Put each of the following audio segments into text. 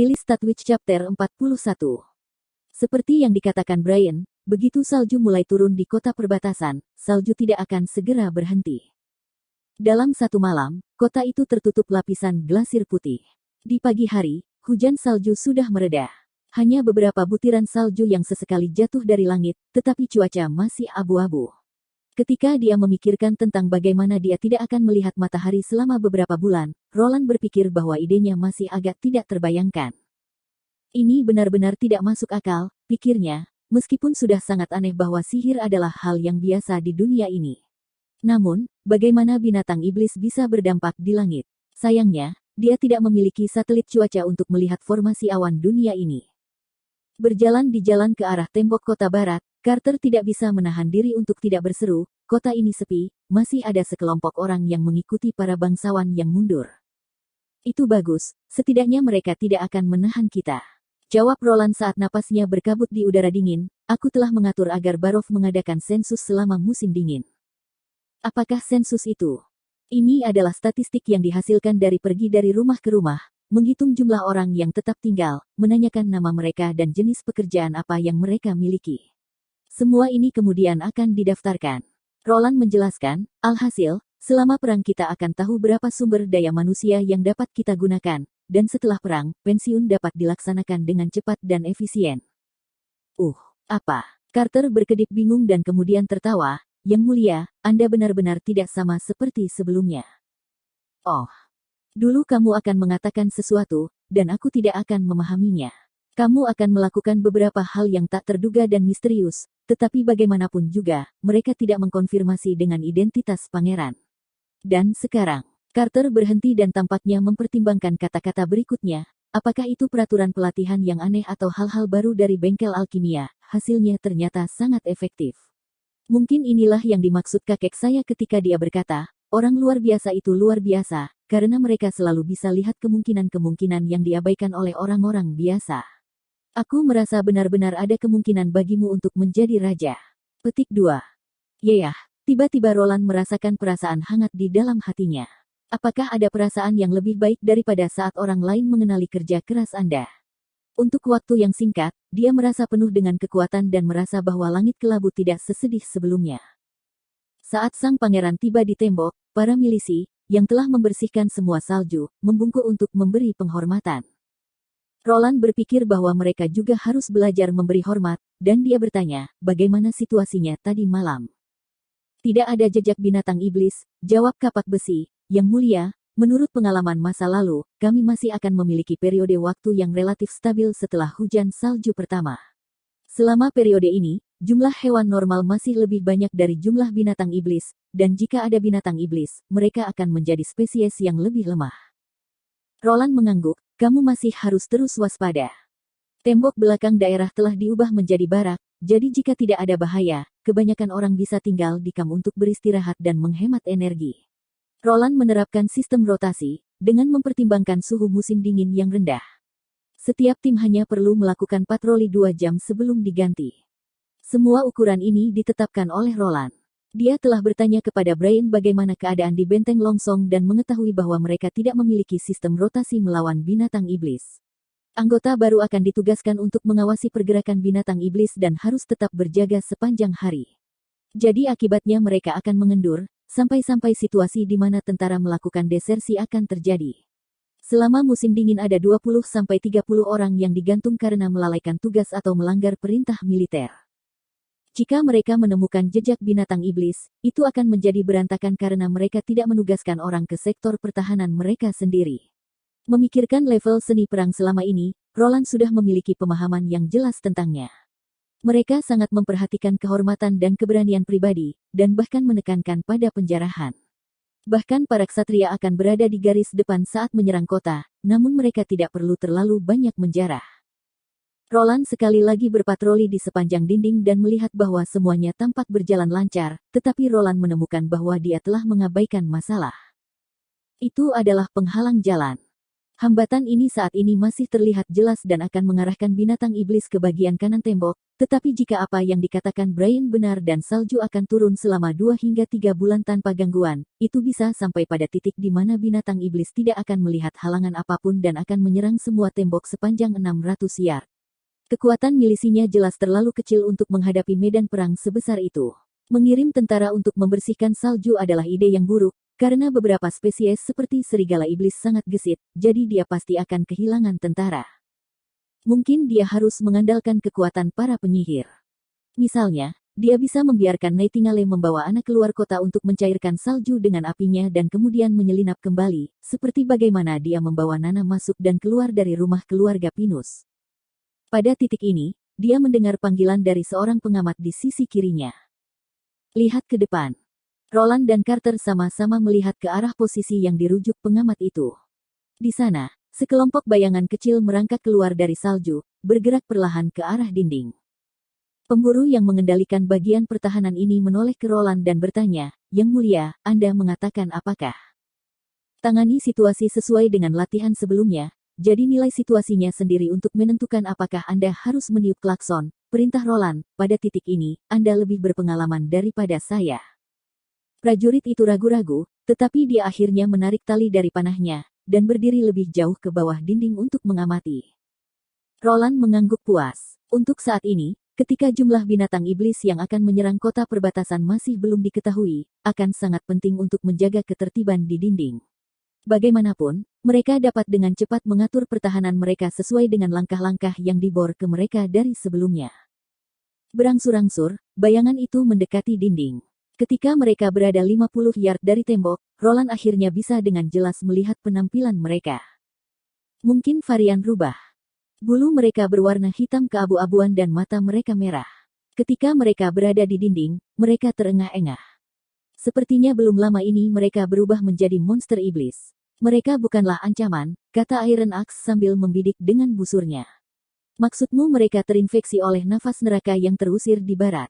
Rilis Statwitch Chapter 41. Seperti yang dikatakan Brian, begitu salju mulai turun di kota perbatasan, salju tidak akan segera berhenti. Dalam satu malam, kota itu tertutup lapisan glasir putih. Di pagi hari, hujan salju sudah mereda. Hanya beberapa butiran salju yang sesekali jatuh dari langit, tetapi cuaca masih abu-abu. Ketika dia memikirkan tentang bagaimana dia tidak akan melihat matahari selama beberapa bulan, Roland berpikir bahwa idenya masih agak tidak terbayangkan. Ini benar-benar tidak masuk akal, pikirnya, meskipun sudah sangat aneh bahwa sihir adalah hal yang biasa di dunia ini. Namun, bagaimana binatang iblis bisa berdampak di langit? Sayangnya, dia tidak memiliki satelit cuaca untuk melihat formasi awan dunia ini. Berjalan di jalan ke arah tembok kota barat, Carter tidak bisa menahan diri untuk tidak berseru, kota ini sepi, masih ada sekelompok orang yang mengikuti para bangsawan yang mundur. Itu bagus, setidaknya mereka tidak akan menahan kita. Jawab Roland saat napasnya berkabut di udara dingin, aku telah mengatur agar Barov mengadakan sensus selama musim dingin. Apakah sensus itu? Ini adalah statistik yang dihasilkan dari pergi dari rumah ke rumah, menghitung jumlah orang yang tetap tinggal, menanyakan nama mereka dan jenis pekerjaan apa yang mereka miliki. Semua ini kemudian akan didaftarkan. Roland menjelaskan, alhasil, selama perang kita akan tahu berapa sumber daya manusia yang dapat kita gunakan, dan setelah perang, pensiun dapat dilaksanakan dengan cepat dan efisien. Apa? Carter berkedip bingung dan kemudian tertawa, Yang Mulia, Anda benar-benar tidak sama seperti sebelumnya. Oh. Dulu kamu akan mengatakan sesuatu, dan aku tidak akan memahaminya. Kamu akan melakukan beberapa hal yang tak terduga dan misterius, tetapi bagaimanapun juga, mereka tidak mengkonfirmasi dengan identitas pangeran. Dan sekarang, Carter berhenti dan tampaknya mempertimbangkan kata-kata berikutnya. Apakah itu peraturan pelatihan yang aneh atau hal-hal baru dari bengkel alkimia? Hasilnya ternyata sangat efektif. Mungkin inilah yang dimaksud kakek saya ketika dia berkata, orang luar biasa itu luar biasa, karena mereka selalu bisa lihat kemungkinan-kemungkinan yang diabaikan oleh orang-orang biasa. Aku merasa benar-benar ada kemungkinan bagimu untuk menjadi raja. Petik 2. Yeyah, tiba-tiba Roland merasakan perasaan hangat di dalam hatinya. Apakah ada perasaan yang lebih baik daripada saat orang lain mengenali kerja keras Anda? Untuk waktu yang singkat, dia merasa penuh dengan kekuatan dan merasa bahwa langit kelabu tidak sesedih sebelumnya. Saat sang pangeran tiba di tembok, para milisi, yang telah membersihkan semua salju, membungkuk untuk memberi penghormatan. Roland berpikir bahwa mereka juga harus belajar memberi hormat, dan dia bertanya, bagaimana situasinya tadi malam? Tidak ada jejak binatang iblis, jawab kapak besi, Yang Mulia, menurut pengalaman masa lalu, kami masih akan memiliki periode waktu yang relatif stabil setelah hujan salju pertama. Selama periode ini, jumlah hewan normal masih lebih banyak dari jumlah binatang iblis, dan jika ada binatang iblis, mereka akan menjadi spesies yang lebih lemah. Roland mengangguk, kamu masih harus terus waspada. Tembok belakang daerah telah diubah menjadi barak, jadi jika tidak ada bahaya, kebanyakan orang bisa tinggal di kamp untuk beristirahat dan menghemat energi. Roland menerapkan sistem rotasi, dengan mempertimbangkan suhu musim dingin yang rendah. Setiap tim hanya perlu melakukan patroli 2 jam sebelum diganti. Semua ukuran ini ditetapkan oleh Roland. Dia telah bertanya kepada Brian bagaimana keadaan di Benteng Longsong dan mengetahui bahwa mereka tidak memiliki sistem rotasi melawan binatang iblis. Anggota baru akan ditugaskan untuk mengawasi pergerakan binatang iblis dan harus tetap berjaga sepanjang hari. Jadi akibatnya mereka akan mengendur, sampai-sampai situasi di mana tentara melakukan desersi akan terjadi. Selama musim dingin ada 20-30 orang yang digantung karena melalaikan tugas atau melanggar perintah militer. Jika mereka menemukan jejak binatang iblis, itu akan menjadi berantakan karena mereka tidak menugaskan orang ke sektor pertahanan mereka sendiri. Memikirkan level seni perang selama ini, Roland sudah memiliki pemahaman yang jelas tentangnya. Mereka sangat memperhatikan kehormatan dan keberanian pribadi, dan bahkan menekankan pada penjarahan. Bahkan para ksatria akan berada di garis depan saat menyerang kota, namun mereka tidak perlu terlalu banyak menjarah. Roland sekali lagi berpatroli di sepanjang dinding dan melihat bahwa semuanya tampak berjalan lancar, tetapi Roland menemukan bahwa dia telah mengabaikan masalah. Itu adalah penghalang jalan. Hambatan ini saat ini masih terlihat jelas dan akan mengarahkan binatang iblis ke bagian kanan tembok, tetapi jika apa yang dikatakan Brian benar dan salju akan turun selama 2 hingga 3 bulan tanpa gangguan, itu bisa sampai pada titik di mana binatang iblis tidak akan melihat halangan apapun dan akan menyerang semua tembok sepanjang 600 yard. Kekuatan milisinya jelas terlalu kecil untuk menghadapi medan perang sebesar itu. Mengirim tentara untuk membersihkan salju adalah ide yang buruk, karena beberapa spesies seperti serigala iblis sangat gesit, jadi dia pasti akan kehilangan tentara. Mungkin dia harus mengandalkan kekuatan para penyihir. Misalnya, dia bisa membiarkan Nightingale membawa anak keluar kota untuk mencairkan salju dengan apinya dan kemudian menyelinap kembali, seperti bagaimana dia membawa Nana masuk dan keluar dari rumah keluarga Pinus. Pada titik ini, dia mendengar panggilan dari seorang pengamat di sisi kirinya. Lihat ke depan. Roland dan Carter sama-sama melihat ke arah posisi yang dirujuk pengamat itu. Di sana, sekelompok bayangan kecil merangkak keluar dari salju, bergerak perlahan ke arah dinding. Pemburu yang mengendalikan bagian pertahanan ini menoleh ke Roland dan bertanya, "Yang mulia, Anda mengatakan apakah?" Tangani situasi sesuai dengan latihan sebelumnya, jadi nilai situasinya sendiri untuk menentukan apakah Anda harus meniup klakson, perintah Roland. Pada titik ini, Anda lebih berpengalaman daripada saya. Prajurit itu ragu-ragu, tetapi dia akhirnya menarik tali dari panahnya, dan berdiri lebih jauh ke bawah dinding untuk mengamati. Roland mengangguk puas. Untuk saat ini, ketika jumlah binatang iblis yang akan menyerang kota perbatasan masih belum diketahui, akan sangat penting untuk menjaga ketertiban di dinding. Bagaimanapun, mereka dapat dengan cepat mengatur pertahanan mereka sesuai dengan langkah-langkah yang dibor ke mereka dari sebelumnya. Berangsur-angsur, bayangan itu mendekati dinding. Ketika mereka berada 50 yard dari tembok, Roland akhirnya bisa dengan jelas melihat penampilan mereka. Mungkin varian rubah. Bulu mereka berwarna hitam keabu-abuan dan mata mereka merah. Ketika mereka berada di dinding, mereka terengah-engah. Sepertinya belum lama ini mereka berubah menjadi monster iblis. Mereka bukanlah ancaman, kata Iron Axe sambil membidik dengan busurnya. Maksudmu mereka terinfeksi oleh nafas neraka yang terusir di barat?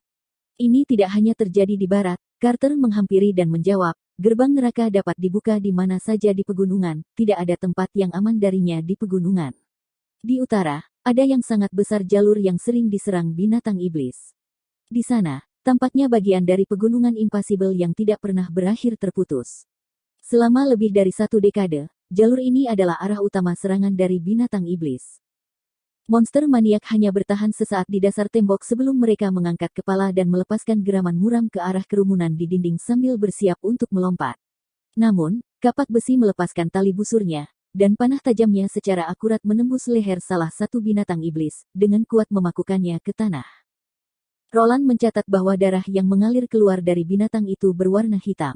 Ini tidak hanya terjadi di barat, Carter menghampiri dan menjawab, gerbang neraka dapat dibuka di mana saja di pegunungan, tidak ada tempat yang aman darinya di pegunungan. Di utara, ada yang sangat besar jalur yang sering diserang binatang iblis. Di sana, tampaknya bagian dari pegunungan Impassable yang tidak pernah berakhir terputus. Selama lebih dari 1 dekade, jalur ini adalah arah utama serangan dari binatang iblis. Monster maniak hanya bertahan sesaat di dasar tembok sebelum mereka mengangkat kepala dan melepaskan geraman muram ke arah kerumunan di dinding sambil bersiap untuk melompat. Namun, kapak besi melepaskan tali busurnya, dan panah tajamnya secara akurat menembus leher salah satu binatang iblis, dengan kuat memakukannya ke tanah. Roland mencatat bahwa darah yang mengalir keluar dari binatang itu berwarna hitam.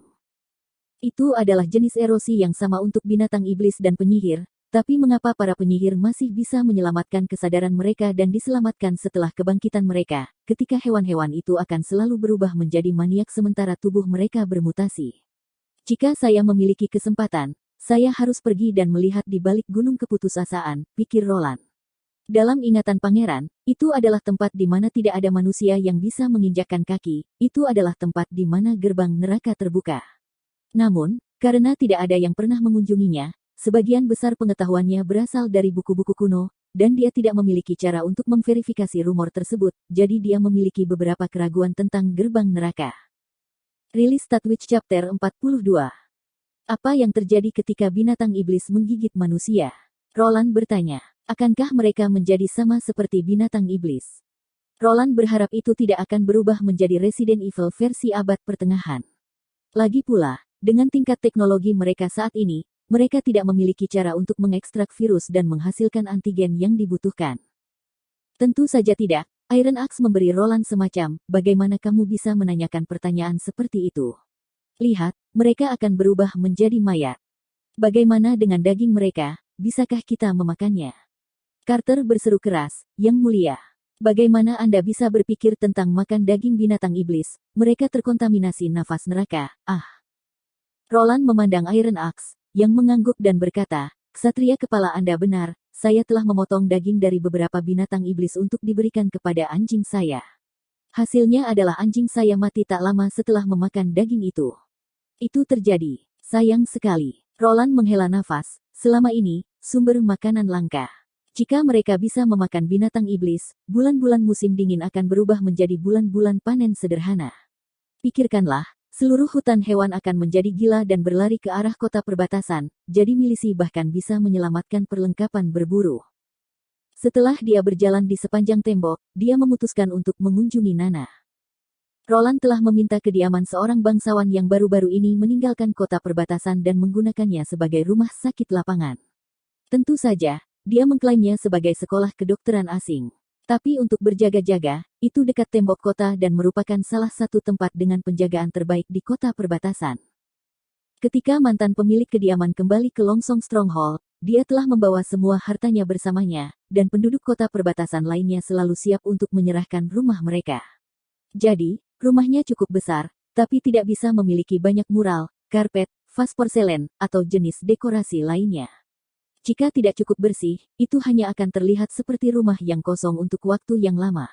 Itu adalah jenis erosi yang sama untuk binatang iblis dan penyihir. Tapi mengapa para penyihir masih bisa menyelamatkan kesadaran mereka dan diselamatkan setelah kebangkitan mereka, ketika hewan-hewan itu akan selalu berubah menjadi maniak sementara tubuh mereka bermutasi? Jika saya memiliki kesempatan, saya harus pergi dan melihat di balik gunung keputusasaan, pikir Roland. Dalam ingatan pangeran, itu adalah tempat di mana tidak ada manusia yang bisa menginjakkan kaki, itu adalah tempat di mana gerbang neraka terbuka. Namun, karena tidak ada yang pernah mengunjunginya, sebagian besar pengetahuannya berasal dari buku-buku kuno, dan dia tidak memiliki cara untuk memverifikasi rumor tersebut, jadi dia memiliki beberapa keraguan tentang gerbang neraka. Rilis Statwitch Chapter 42. Apa yang terjadi ketika binatang iblis menggigit manusia? Roland bertanya. Akankah mereka menjadi sama seperti binatang iblis? Roland berharap itu tidak akan berubah menjadi Resident Evil versi abad pertengahan. Lagi pula, dengan tingkat teknologi mereka saat ini, mereka tidak memiliki cara untuk mengekstrak virus dan menghasilkan antigen yang dibutuhkan. Tentu saja tidak. Iron Axe memberi Roland semacam, bagaimana kamu bisa menanyakan pertanyaan seperti itu? Lihat, mereka akan berubah menjadi mayat. Bagaimana dengan daging mereka, bisakah kita memakannya? Carter berseru keras, Yang mulia. Bagaimana Anda bisa berpikir tentang makan daging binatang iblis? Mereka terkontaminasi nafas neraka, Roland memandang Iron Axe, yang mengangguk dan berkata, Ksatria kepala Anda benar, saya telah memotong daging dari beberapa binatang iblis untuk diberikan kepada anjing saya. Hasilnya adalah anjing saya mati tak lama setelah memakan daging itu. Itu terjadi. Sayang sekali. Roland menghela nafas. Selama ini, sumber makanan langka. Jika mereka bisa memakan binatang iblis, bulan-bulan musim dingin akan berubah menjadi bulan-bulan panen sederhana. Pikirkanlah, seluruh hutan hewan akan menjadi gila dan berlari ke arah kota perbatasan, jadi milisi bahkan bisa menyelamatkan perlengkapan berburu. Setelah dia berjalan di sepanjang tembok, dia memutuskan untuk mengunjungi Nana. Roland telah meminta kediaman seorang bangsawan yang baru-baru ini meninggalkan kota perbatasan dan menggunakannya sebagai rumah sakit lapangan. Tentu saja, dia mengklaimnya sebagai sekolah kedokteran asing. Tapi untuk berjaga-jaga, itu dekat tembok kota dan merupakan salah satu tempat dengan penjagaan terbaik di kota perbatasan. Ketika mantan pemilik kediaman kembali ke Longsong Stronghold, dia telah membawa semua hartanya bersamanya, dan penduduk kota perbatasan lainnya selalu siap untuk menyerahkan rumah mereka. Jadi, rumahnya cukup besar, tapi tidak bisa memiliki banyak mural, karpet, vas porselen, atau jenis dekorasi lainnya. Jika tidak cukup bersih, itu hanya akan terlihat seperti rumah yang kosong untuk waktu yang lama.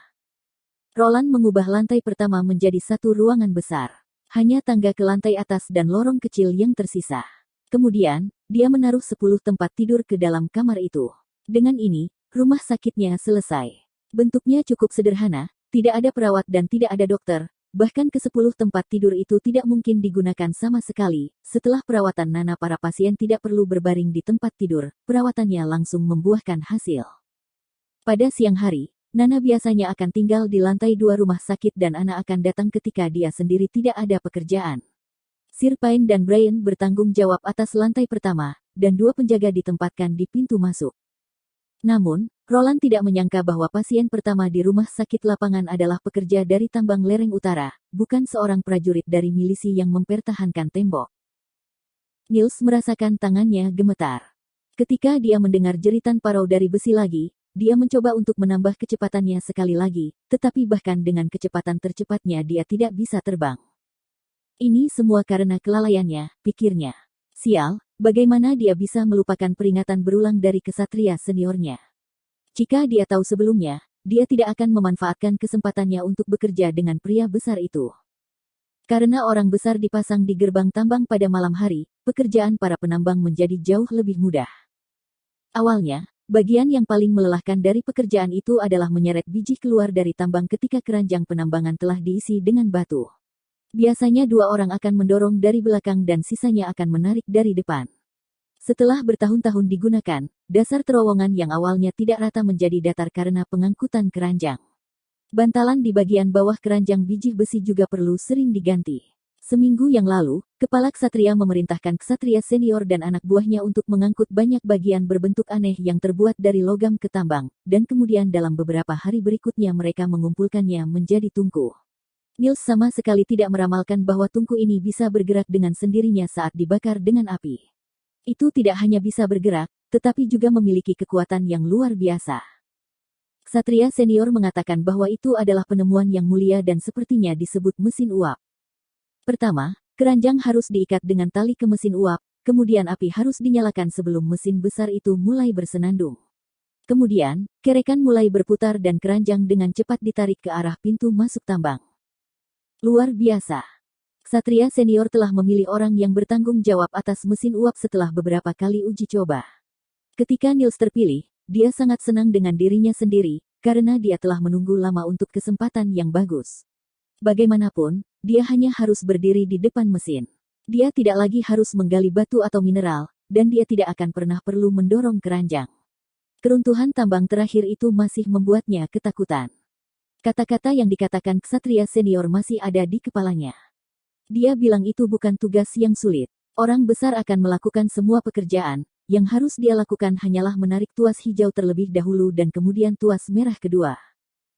Roland mengubah lantai pertama menjadi satu ruangan besar. Hanya tangga ke lantai atas dan lorong kecil yang tersisa. Kemudian, dia menaruh 10 tempat tidur ke dalam kamar itu. Dengan ini, rumah sakitnya selesai. Bentuknya cukup sederhana, tidak ada perawat dan tidak ada dokter. Bahkan ke-10 tempat tidur itu tidak mungkin digunakan sama sekali. Setelah perawatan Nana, para pasien tidak perlu berbaring di tempat tidur, perawatannya langsung membuahkan hasil. Pada siang hari, Nana biasanya akan tinggal di lantai 2 rumah sakit dan Ana akan datang ketika dia sendiri tidak ada pekerjaan. Sir Pine dan Brian bertanggung jawab atas lantai pertama, dan 2 penjaga ditempatkan di pintu masuk. Namun, Roland tidak menyangka bahwa pasien pertama di rumah sakit lapangan adalah pekerja dari tambang lereng utara, bukan seorang prajurit dari milisi yang mempertahankan tembok. Niels merasakan tangannya gemetar. Ketika dia mendengar jeritan parau dari besi lagi, dia mencoba untuk menambah kecepatannya sekali lagi, tetapi bahkan dengan kecepatan tercepatnya dia tidak bisa terbang. Ini semua karena kelalaiannya, pikirnya. Sial, bagaimana dia bisa melupakan peringatan berulang dari kesatria seniornya? Jika dia tahu sebelumnya, dia tidak akan memanfaatkan kesempatannya untuk bekerja dengan pria besar itu. Karena orang besar dipasang di gerbang tambang pada malam hari, pekerjaan para penambang menjadi jauh lebih mudah. Awalnya, bagian yang paling melelahkan dari pekerjaan itu adalah menyeret biji keluar dari tambang ketika keranjang penambangan telah diisi dengan batu. Biasanya 2 orang akan mendorong dari belakang dan sisanya akan menarik dari depan. Setelah bertahun-tahun digunakan, dasar terowongan yang awalnya tidak rata menjadi datar karena pengangkutan keranjang. Bantalan di bagian bawah keranjang biji besi juga perlu sering diganti. Seminggu yang lalu, kepala ksatria memerintahkan ksatria senior dan anak buahnya untuk mengangkut banyak bagian berbentuk aneh yang terbuat dari logam ke tambang, dan kemudian dalam beberapa hari berikutnya mereka mengumpulkannya menjadi tungku. Niels sama sekali tidak meramalkan bahwa tungku ini bisa bergerak dengan sendirinya saat dibakar dengan api. Itu tidak hanya bisa bergerak, tetapi juga memiliki kekuatan yang luar biasa. Ksatria senior mengatakan bahwa itu adalah penemuan yang mulia dan sepertinya disebut mesin uap. Pertama, keranjang harus diikat dengan tali ke mesin uap, kemudian api harus dinyalakan sebelum mesin besar itu mulai bersenandung. Kemudian, kerekan mulai berputar dan keranjang dengan cepat ditarik ke arah pintu masuk tambang. Luar biasa. Ksatria senior telah memilih orang yang bertanggung jawab atas mesin uap setelah beberapa kali uji coba. Ketika Niels terpilih, dia sangat senang dengan dirinya sendiri, karena dia telah menunggu lama untuk kesempatan yang bagus. Bagaimanapun, dia hanya harus berdiri di depan mesin. Dia tidak lagi harus menggali batu atau mineral, dan dia tidak akan pernah perlu mendorong keranjang. Keruntuhan tambang terakhir itu masih membuatnya ketakutan. Kata-kata yang dikatakan ksatria senior masih ada di kepalanya. Dia bilang itu bukan tugas yang sulit. Orang besar akan melakukan semua pekerjaan, yang harus dia lakukan hanyalah menarik tuas hijau terlebih dahulu dan kemudian tuas merah kedua.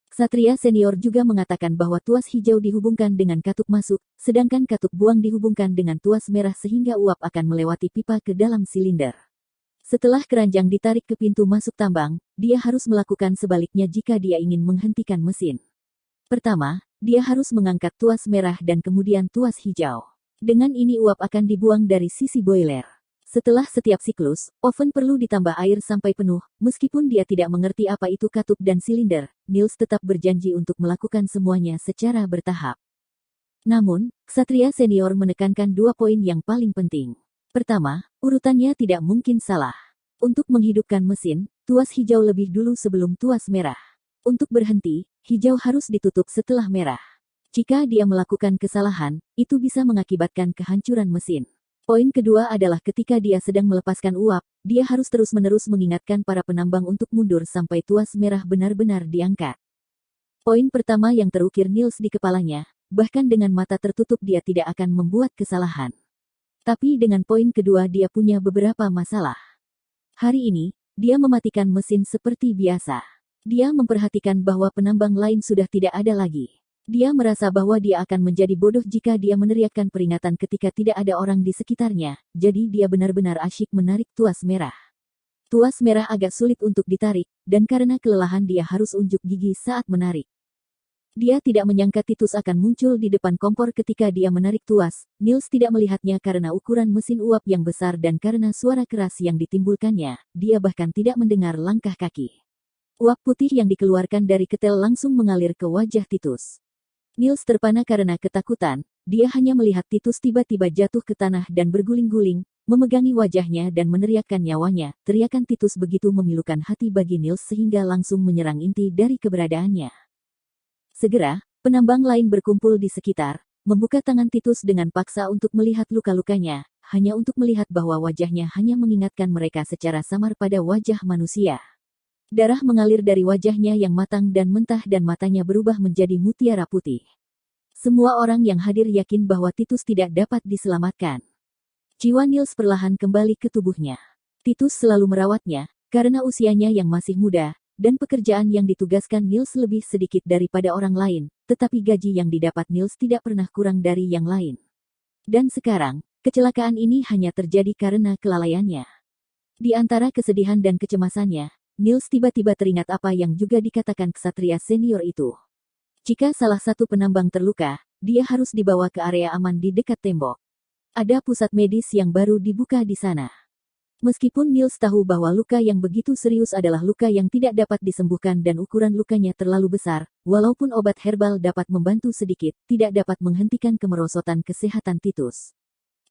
Ksatria senior juga mengatakan bahwa tuas hijau dihubungkan dengan katup masuk, sedangkan katup buang dihubungkan dengan tuas merah sehingga uap akan melewati pipa ke dalam silinder. Setelah keranjang ditarik ke pintu masuk tambang, dia harus melakukan sebaliknya jika dia ingin menghentikan mesin. Pertama, dia harus mengangkat tuas merah dan kemudian tuas hijau. Dengan ini uap akan dibuang dari sisi boiler. Setelah setiap siklus, oven perlu ditambah air sampai penuh. Meskipun dia tidak mengerti apa itu katup dan silinder, Niels tetap berjanji untuk melakukan semuanya secara bertahap. Namun, ksatria senior menekankan 2 poin yang paling penting. Pertama, urutannya tidak mungkin salah. Untuk menghidupkan mesin, tuas hijau lebih dulu sebelum tuas merah. Untuk berhenti, hijau harus ditutup setelah merah. Jika dia melakukan kesalahan, itu bisa mengakibatkan kehancuran mesin. Poin kedua adalah ketika dia sedang melepaskan uap, dia harus terus-menerus mengingatkan para penambang untuk mundur sampai tuas merah benar-benar diangkat. Poin pertama yang terukir Niels di kepalanya, bahkan dengan mata tertutup dia tidak akan membuat kesalahan. Tapi dengan poin kedua dia punya beberapa masalah. Hari ini, dia mematikan mesin seperti biasa. Dia memperhatikan bahwa penambang lain sudah tidak ada lagi. Dia merasa bahwa dia akan menjadi bodoh jika dia meneriakkan peringatan ketika tidak ada orang di sekitarnya, jadi dia benar-benar asyik menarik tuas merah. Tuas merah agak sulit untuk ditarik, dan karena kelelahan dia harus unjuk gigi saat menarik. Dia tidak menyangka Titus akan muncul di depan kompor ketika dia menarik tuas. Niels tidak melihatnya karena ukuran mesin uap yang besar dan karena suara keras yang ditimbulkannya, dia bahkan tidak mendengar langkah kaki. Uap putih yang dikeluarkan dari ketel langsung mengalir ke wajah Titus. Niels terpana karena ketakutan, dia hanya melihat Titus tiba-tiba jatuh ke tanah dan berguling-guling, memegangi wajahnya dan meneriakkan nyawanya. Teriakan Titus begitu memilukan hati bagi Niels sehingga langsung menyerang inti dari keberadaannya. Segera, penambang lain berkumpul di sekitar, membuka tangan Titus dengan paksa untuk melihat luka-lukanya, hanya untuk melihat bahwa wajahnya hanya mengingatkan mereka secara samar pada wajah manusia. Darah mengalir dari wajahnya yang matang dan mentah dan matanya berubah menjadi mutiara putih. Semua orang yang hadir yakin bahwa Titus tidak dapat diselamatkan. Jiwa Niels perlahan kembali ke tubuhnya. Titus selalu merawatnya, karena usianya yang masih muda, dan pekerjaan yang ditugaskan Niels lebih sedikit daripada orang lain, tetapi gaji yang didapat Niels tidak pernah kurang dari yang lain. Dan sekarang, kecelakaan ini hanya terjadi karena kelalaiannya. Di antara kesedihan dan kecemasannya, Niels tiba-tiba teringat apa yang juga dikatakan ksatria senior itu. Jika salah satu penambang terluka, dia harus dibawa ke area aman di dekat tembok. Ada pusat medis yang baru dibuka di sana. Meskipun Niels tahu bahwa luka yang begitu serius adalah luka yang tidak dapat disembuhkan dan ukuran lukanya terlalu besar, walaupun obat herbal dapat membantu sedikit, tidak dapat menghentikan kemerosotan kesehatan Titus.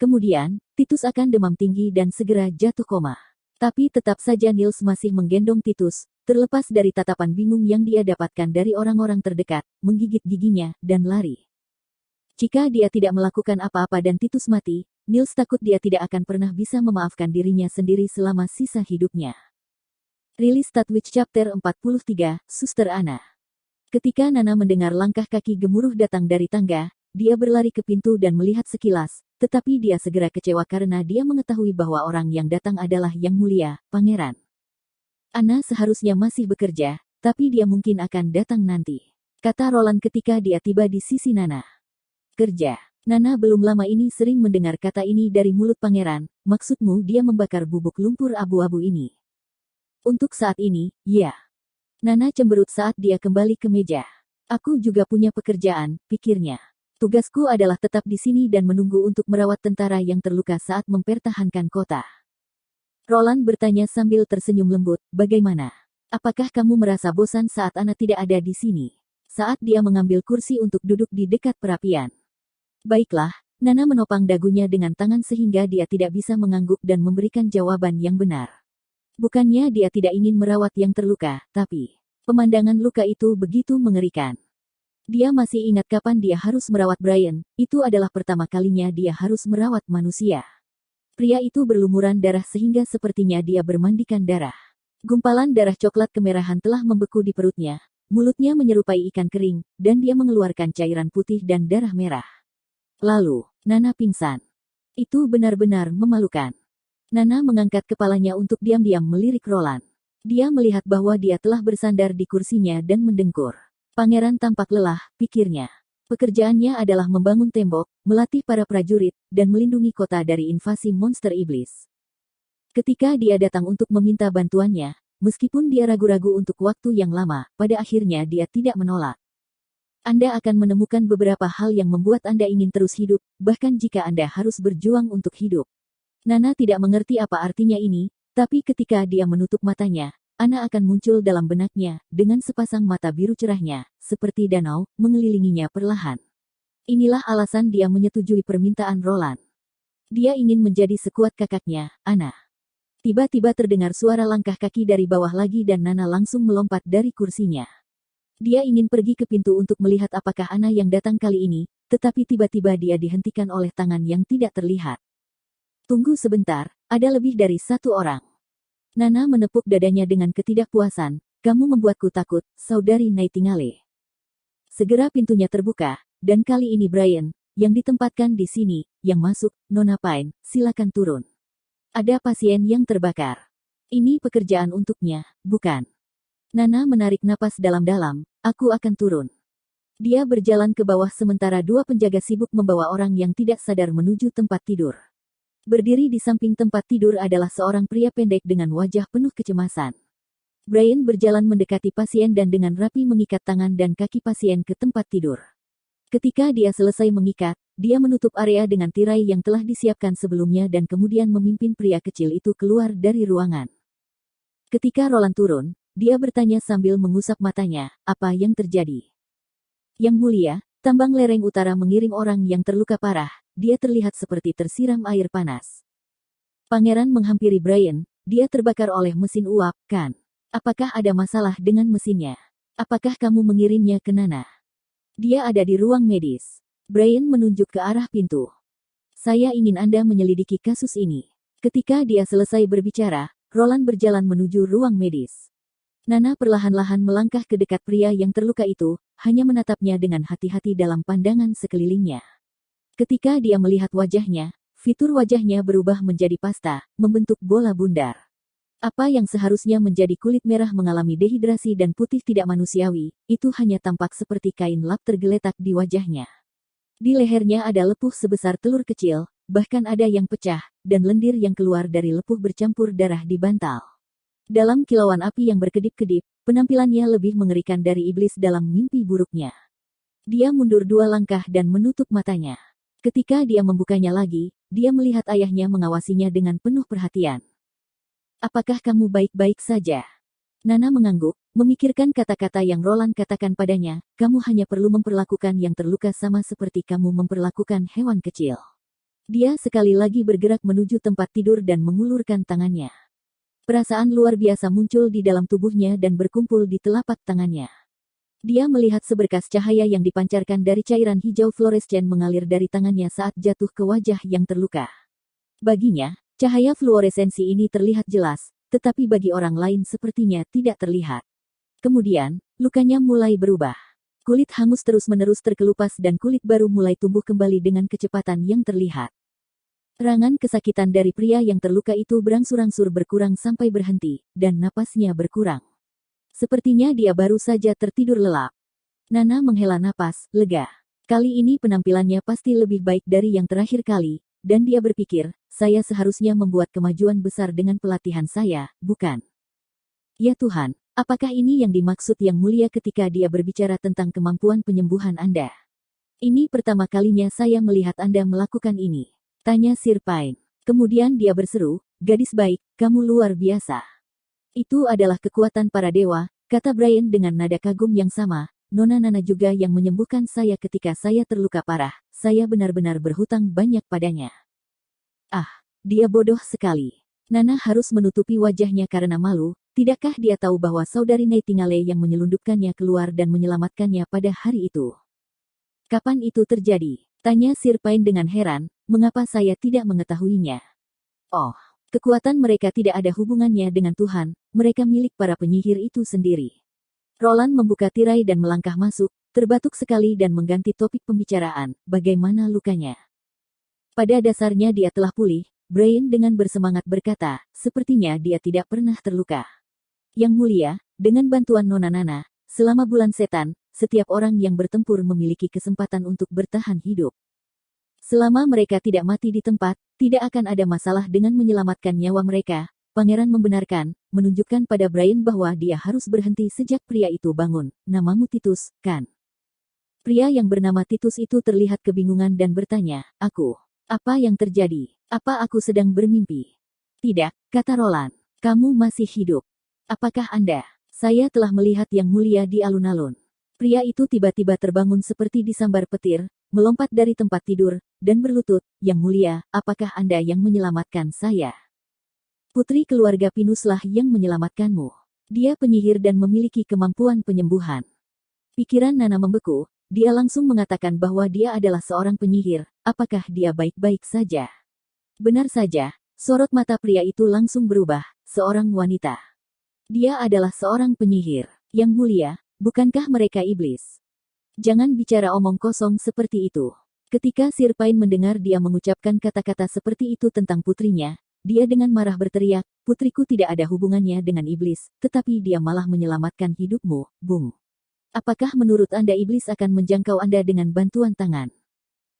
Kemudian, Titus akan demam tinggi dan segera jatuh koma. Tapi tetap saja Niels masih menggendong Titus, terlepas dari tatapan bingung yang dia dapatkan dari orang-orang terdekat, menggigit giginya, dan lari. Jika dia tidak melakukan apa-apa dan Titus mati, Niels takut dia tidak akan pernah bisa memaafkan dirinya sendiri selama sisa hidupnya. Rilis Statwitch Chapter 43, Suster Anna. Ketika Nana mendengar langkah kaki gemuruh datang dari tangga, dia berlari ke pintu dan melihat sekilas, tetapi dia segera kecewa karena dia mengetahui bahwa orang yang datang adalah Yang Mulia, Pangeran. Anna seharusnya masih bekerja, tapi dia mungkin akan datang nanti, kata Roland ketika dia tiba di sisi Nana. Kerja. Nana belum lama ini sering mendengar kata ini dari mulut pangeran, maksudmu dia membakar bubuk lumpur abu-abu ini. Untuk saat ini, ya. Nana cemberut saat dia kembali ke meja. Aku juga punya pekerjaan, pikirnya. Tugasku adalah tetap di sini dan menunggu untuk merawat tentara yang terluka saat mempertahankan kota. Roland bertanya sambil tersenyum lembut, bagaimana? Apakah kamu merasa bosan saat Anna tidak ada di sini? Saat dia mengambil kursi untuk duduk di dekat perapian. Baiklah, Nana menopang dagunya dengan tangan sehingga dia tidak bisa mengangguk dan memberikan jawaban yang benar. Bukannya dia tidak ingin merawat yang terluka, tapi pemandangan luka itu begitu mengerikan. Dia masih ingat kapan dia harus merawat Brian, itu adalah pertama kalinya dia harus merawat manusia. Pria itu berlumuran darah sehingga sepertinya dia bermandikan darah. Gumpalan darah coklat kemerahan telah membeku di perutnya, mulutnya menyerupai ikan kering, dan dia mengeluarkan cairan putih dan darah merah. Lalu, Nana pingsan. Itu benar-benar memalukan. Nana mengangkat kepalanya untuk diam-diam melirik Roland. Dia melihat bahwa dia telah bersandar di kursinya dan mendengkur. Pangeran tampak lelah, pikirnya. Pekerjaannya adalah membangun tembok, melatih para prajurit, dan melindungi kota dari invasi monster iblis. Ketika dia datang untuk meminta bantuannya, meskipun dia ragu-ragu untuk waktu yang lama, pada akhirnya dia tidak menolak. Anda akan menemukan beberapa hal yang membuat Anda ingin terus hidup, bahkan jika Anda harus berjuang untuk hidup. Nana tidak mengerti apa artinya ini, tapi ketika dia menutup matanya, Anna akan muncul dalam benaknya, dengan sepasang mata biru cerahnya, seperti danau, mengelilinginya perlahan. Inilah alasan dia menyetujui permintaan Roland. Dia ingin menjadi sekuat kakaknya, Anna. Tiba-tiba terdengar suara langkah kaki dari bawah lagi dan Nana langsung melompat dari kursinya. Dia ingin pergi ke pintu untuk melihat apakah Ana yang datang kali ini, tetapi tiba-tiba dia dihentikan oleh tangan yang tidak terlihat. Tunggu sebentar, ada lebih dari satu orang. Nana menepuk dadanya dengan ketidakpuasan. Kamu membuatku takut, Saudari Nightingale. Segera pintunya terbuka, dan kali ini Brian, yang ditempatkan di sini, yang masuk. Nona Pine, silakan turun. Ada pasien yang terbakar. Ini pekerjaan untuknya, bukan? Nana menarik napas dalam-dalam. Aku akan turun. Dia berjalan ke bawah sementara dua penjaga sibuk membawa orang yang tidak sadar menuju tempat tidur. Berdiri di samping tempat tidur adalah seorang pria pendek dengan wajah penuh kecemasan. Brian berjalan mendekati pasien dan dengan rapi mengikat tangan dan kaki pasien ke tempat tidur. Ketika dia selesai mengikat, dia menutup area dengan tirai yang telah disiapkan sebelumnya dan kemudian memimpin pria kecil itu keluar dari ruangan. Ketika Roland turun, dia bertanya sambil mengusap matanya, apa yang terjadi? Yang mulia, tambang lereng utara mengirim orang yang terluka parah, dia terlihat seperti tersiram air panas. Pangeran menghampiri Brian, dia terbakar oleh mesin uap, kan? Apakah ada masalah dengan mesinnya? Apakah kamu mengirimnya ke Nana? Dia ada di ruang medis. Brian menunjuk ke arah pintu. Saya ingin Anda menyelidiki kasus ini. Ketika dia selesai berbicara, Roland berjalan menuju ruang medis. Nana perlahan-lahan melangkah ke dekat pria yang terluka itu, hanya menatapnya dengan hati-hati dalam pandangan sekelilingnya. Ketika dia melihat wajahnya, fitur wajahnya berubah menjadi pasta, membentuk bola bundar. Apa yang seharusnya menjadi kulit merah mengalami dehidrasi dan putih tidak manusiawi, itu hanya tampak seperti kain lap tergeletak di wajahnya. Di lehernya ada lepuh sebesar telur kecil, bahkan ada yang pecah, dan lendir yang keluar dari lepuh bercampur darah di bantal. Dalam kilauan api yang berkedip-kedip, penampilannya lebih mengerikan dari iblis dalam mimpi buruknya. Dia mundur 2 langkah dan menutup matanya. Ketika dia membukanya lagi, dia melihat ayahnya mengawasinya dengan penuh perhatian. Apakah kamu baik-baik saja? Nana mengangguk, memikirkan kata-kata yang Roland katakan padanya, kamu hanya perlu memperlakukan yang terluka sama seperti kamu memperlakukan hewan kecil. Dia sekali lagi bergerak menuju tempat tidur dan mengulurkan tangannya. Perasaan luar biasa muncul di dalam tubuhnya dan berkumpul di telapak tangannya. Dia melihat seberkas cahaya yang dipancarkan dari cairan hijau fluorescen mengalir dari tangannya saat jatuh ke wajah yang terluka. Baginya, cahaya fluoresensi ini terlihat jelas, tetapi bagi orang lain sepertinya tidak terlihat. Kemudian, lukanya mulai berubah. Kulit hangus terus-menerus terkelupas dan kulit baru mulai tumbuh kembali dengan kecepatan yang terlihat. Serangan kesakitan dari pria yang terluka itu berangsur-angsur berkurang sampai berhenti, dan napasnya berkurang. Sepertinya dia baru saja tertidur lelap. Nana menghela napas, lega. Kali ini penampilannya pasti lebih baik dari yang terakhir kali, dan dia berpikir, saya seharusnya membuat kemajuan besar dengan pelatihan saya, bukan? Ya Tuhan, apakah ini yang dimaksud Yang Mulia ketika dia berbicara tentang kemampuan penyembuhan Anda? Ini pertama kalinya saya melihat Anda melakukan ini. Tanya Sir Pine. Kemudian dia berseru, gadis baik, kamu luar biasa. Itu adalah kekuatan para dewa, kata Brian dengan nada kagum yang sama. Nona Nana juga yang menyembuhkan saya ketika saya terluka parah. Saya benar-benar berhutang banyak padanya. Ah, dia bodoh sekali. Nana harus menutupi wajahnya karena malu. Tidakkah dia tahu bahwa Saudari Nightingale yang menyelundupkannya keluar dan menyelamatkannya pada hari itu? Kapan itu terjadi? Tanya Sir Pine dengan heran, mengapa saya tidak mengetahuinya? Oh, kekuatan mereka tidak ada hubungannya dengan Tuhan, mereka milik para penyihir itu sendiri. Roland membuka tirai dan melangkah masuk, terbatuk sekali dan mengganti topik pembicaraan, bagaimana lukanya? Pada dasarnya dia telah pulih, Brian dengan bersemangat berkata, sepertinya dia tidak pernah terluka. Yang Mulia, dengan bantuan Nona Nana, selama bulan setan, setiap orang yang bertempur memiliki kesempatan untuk bertahan hidup. Selama mereka tidak mati di tempat, tidak akan ada masalah dengan menyelamatkan nyawa mereka. Pangeran membenarkan, menunjukkan pada Brian bahwa dia harus berhenti sejak pria itu bangun. Namamu Titus, kan? Pria yang bernama Titus itu terlihat kebingungan dan bertanya, aku. Apa yang terjadi? Apa aku sedang bermimpi? Tidak, kata Roland. Kamu masih hidup. Apakah Anda? Saya telah melihat Yang Mulia di alun-alun. Pria itu tiba-tiba terbangun seperti disambar petir, melompat dari tempat tidur, dan berlutut, Yang Mulia, apakah Anda yang menyelamatkan saya? Putri keluarga Pinuslah yang menyelamatkanmu. Dia penyihir dan memiliki kemampuan penyembuhan. Pikiran Nana membeku, dia langsung mengatakan bahwa dia adalah seorang penyihir, apakah dia baik-baik saja? Benar saja, sorot mata pria itu langsung berubah, seorang wanita. Dia adalah seorang penyihir. Yang mulia, bukankah mereka iblis? Jangan bicara omong kosong seperti itu. Ketika Sir Pain mendengar dia mengucapkan kata-kata seperti itu tentang putrinya, dia dengan marah berteriak, putriku tidak ada hubungannya dengan iblis, tetapi dia malah menyelamatkan hidupmu, Bung. Apakah menurut Anda iblis akan menjangkau Anda dengan bantuan tangan?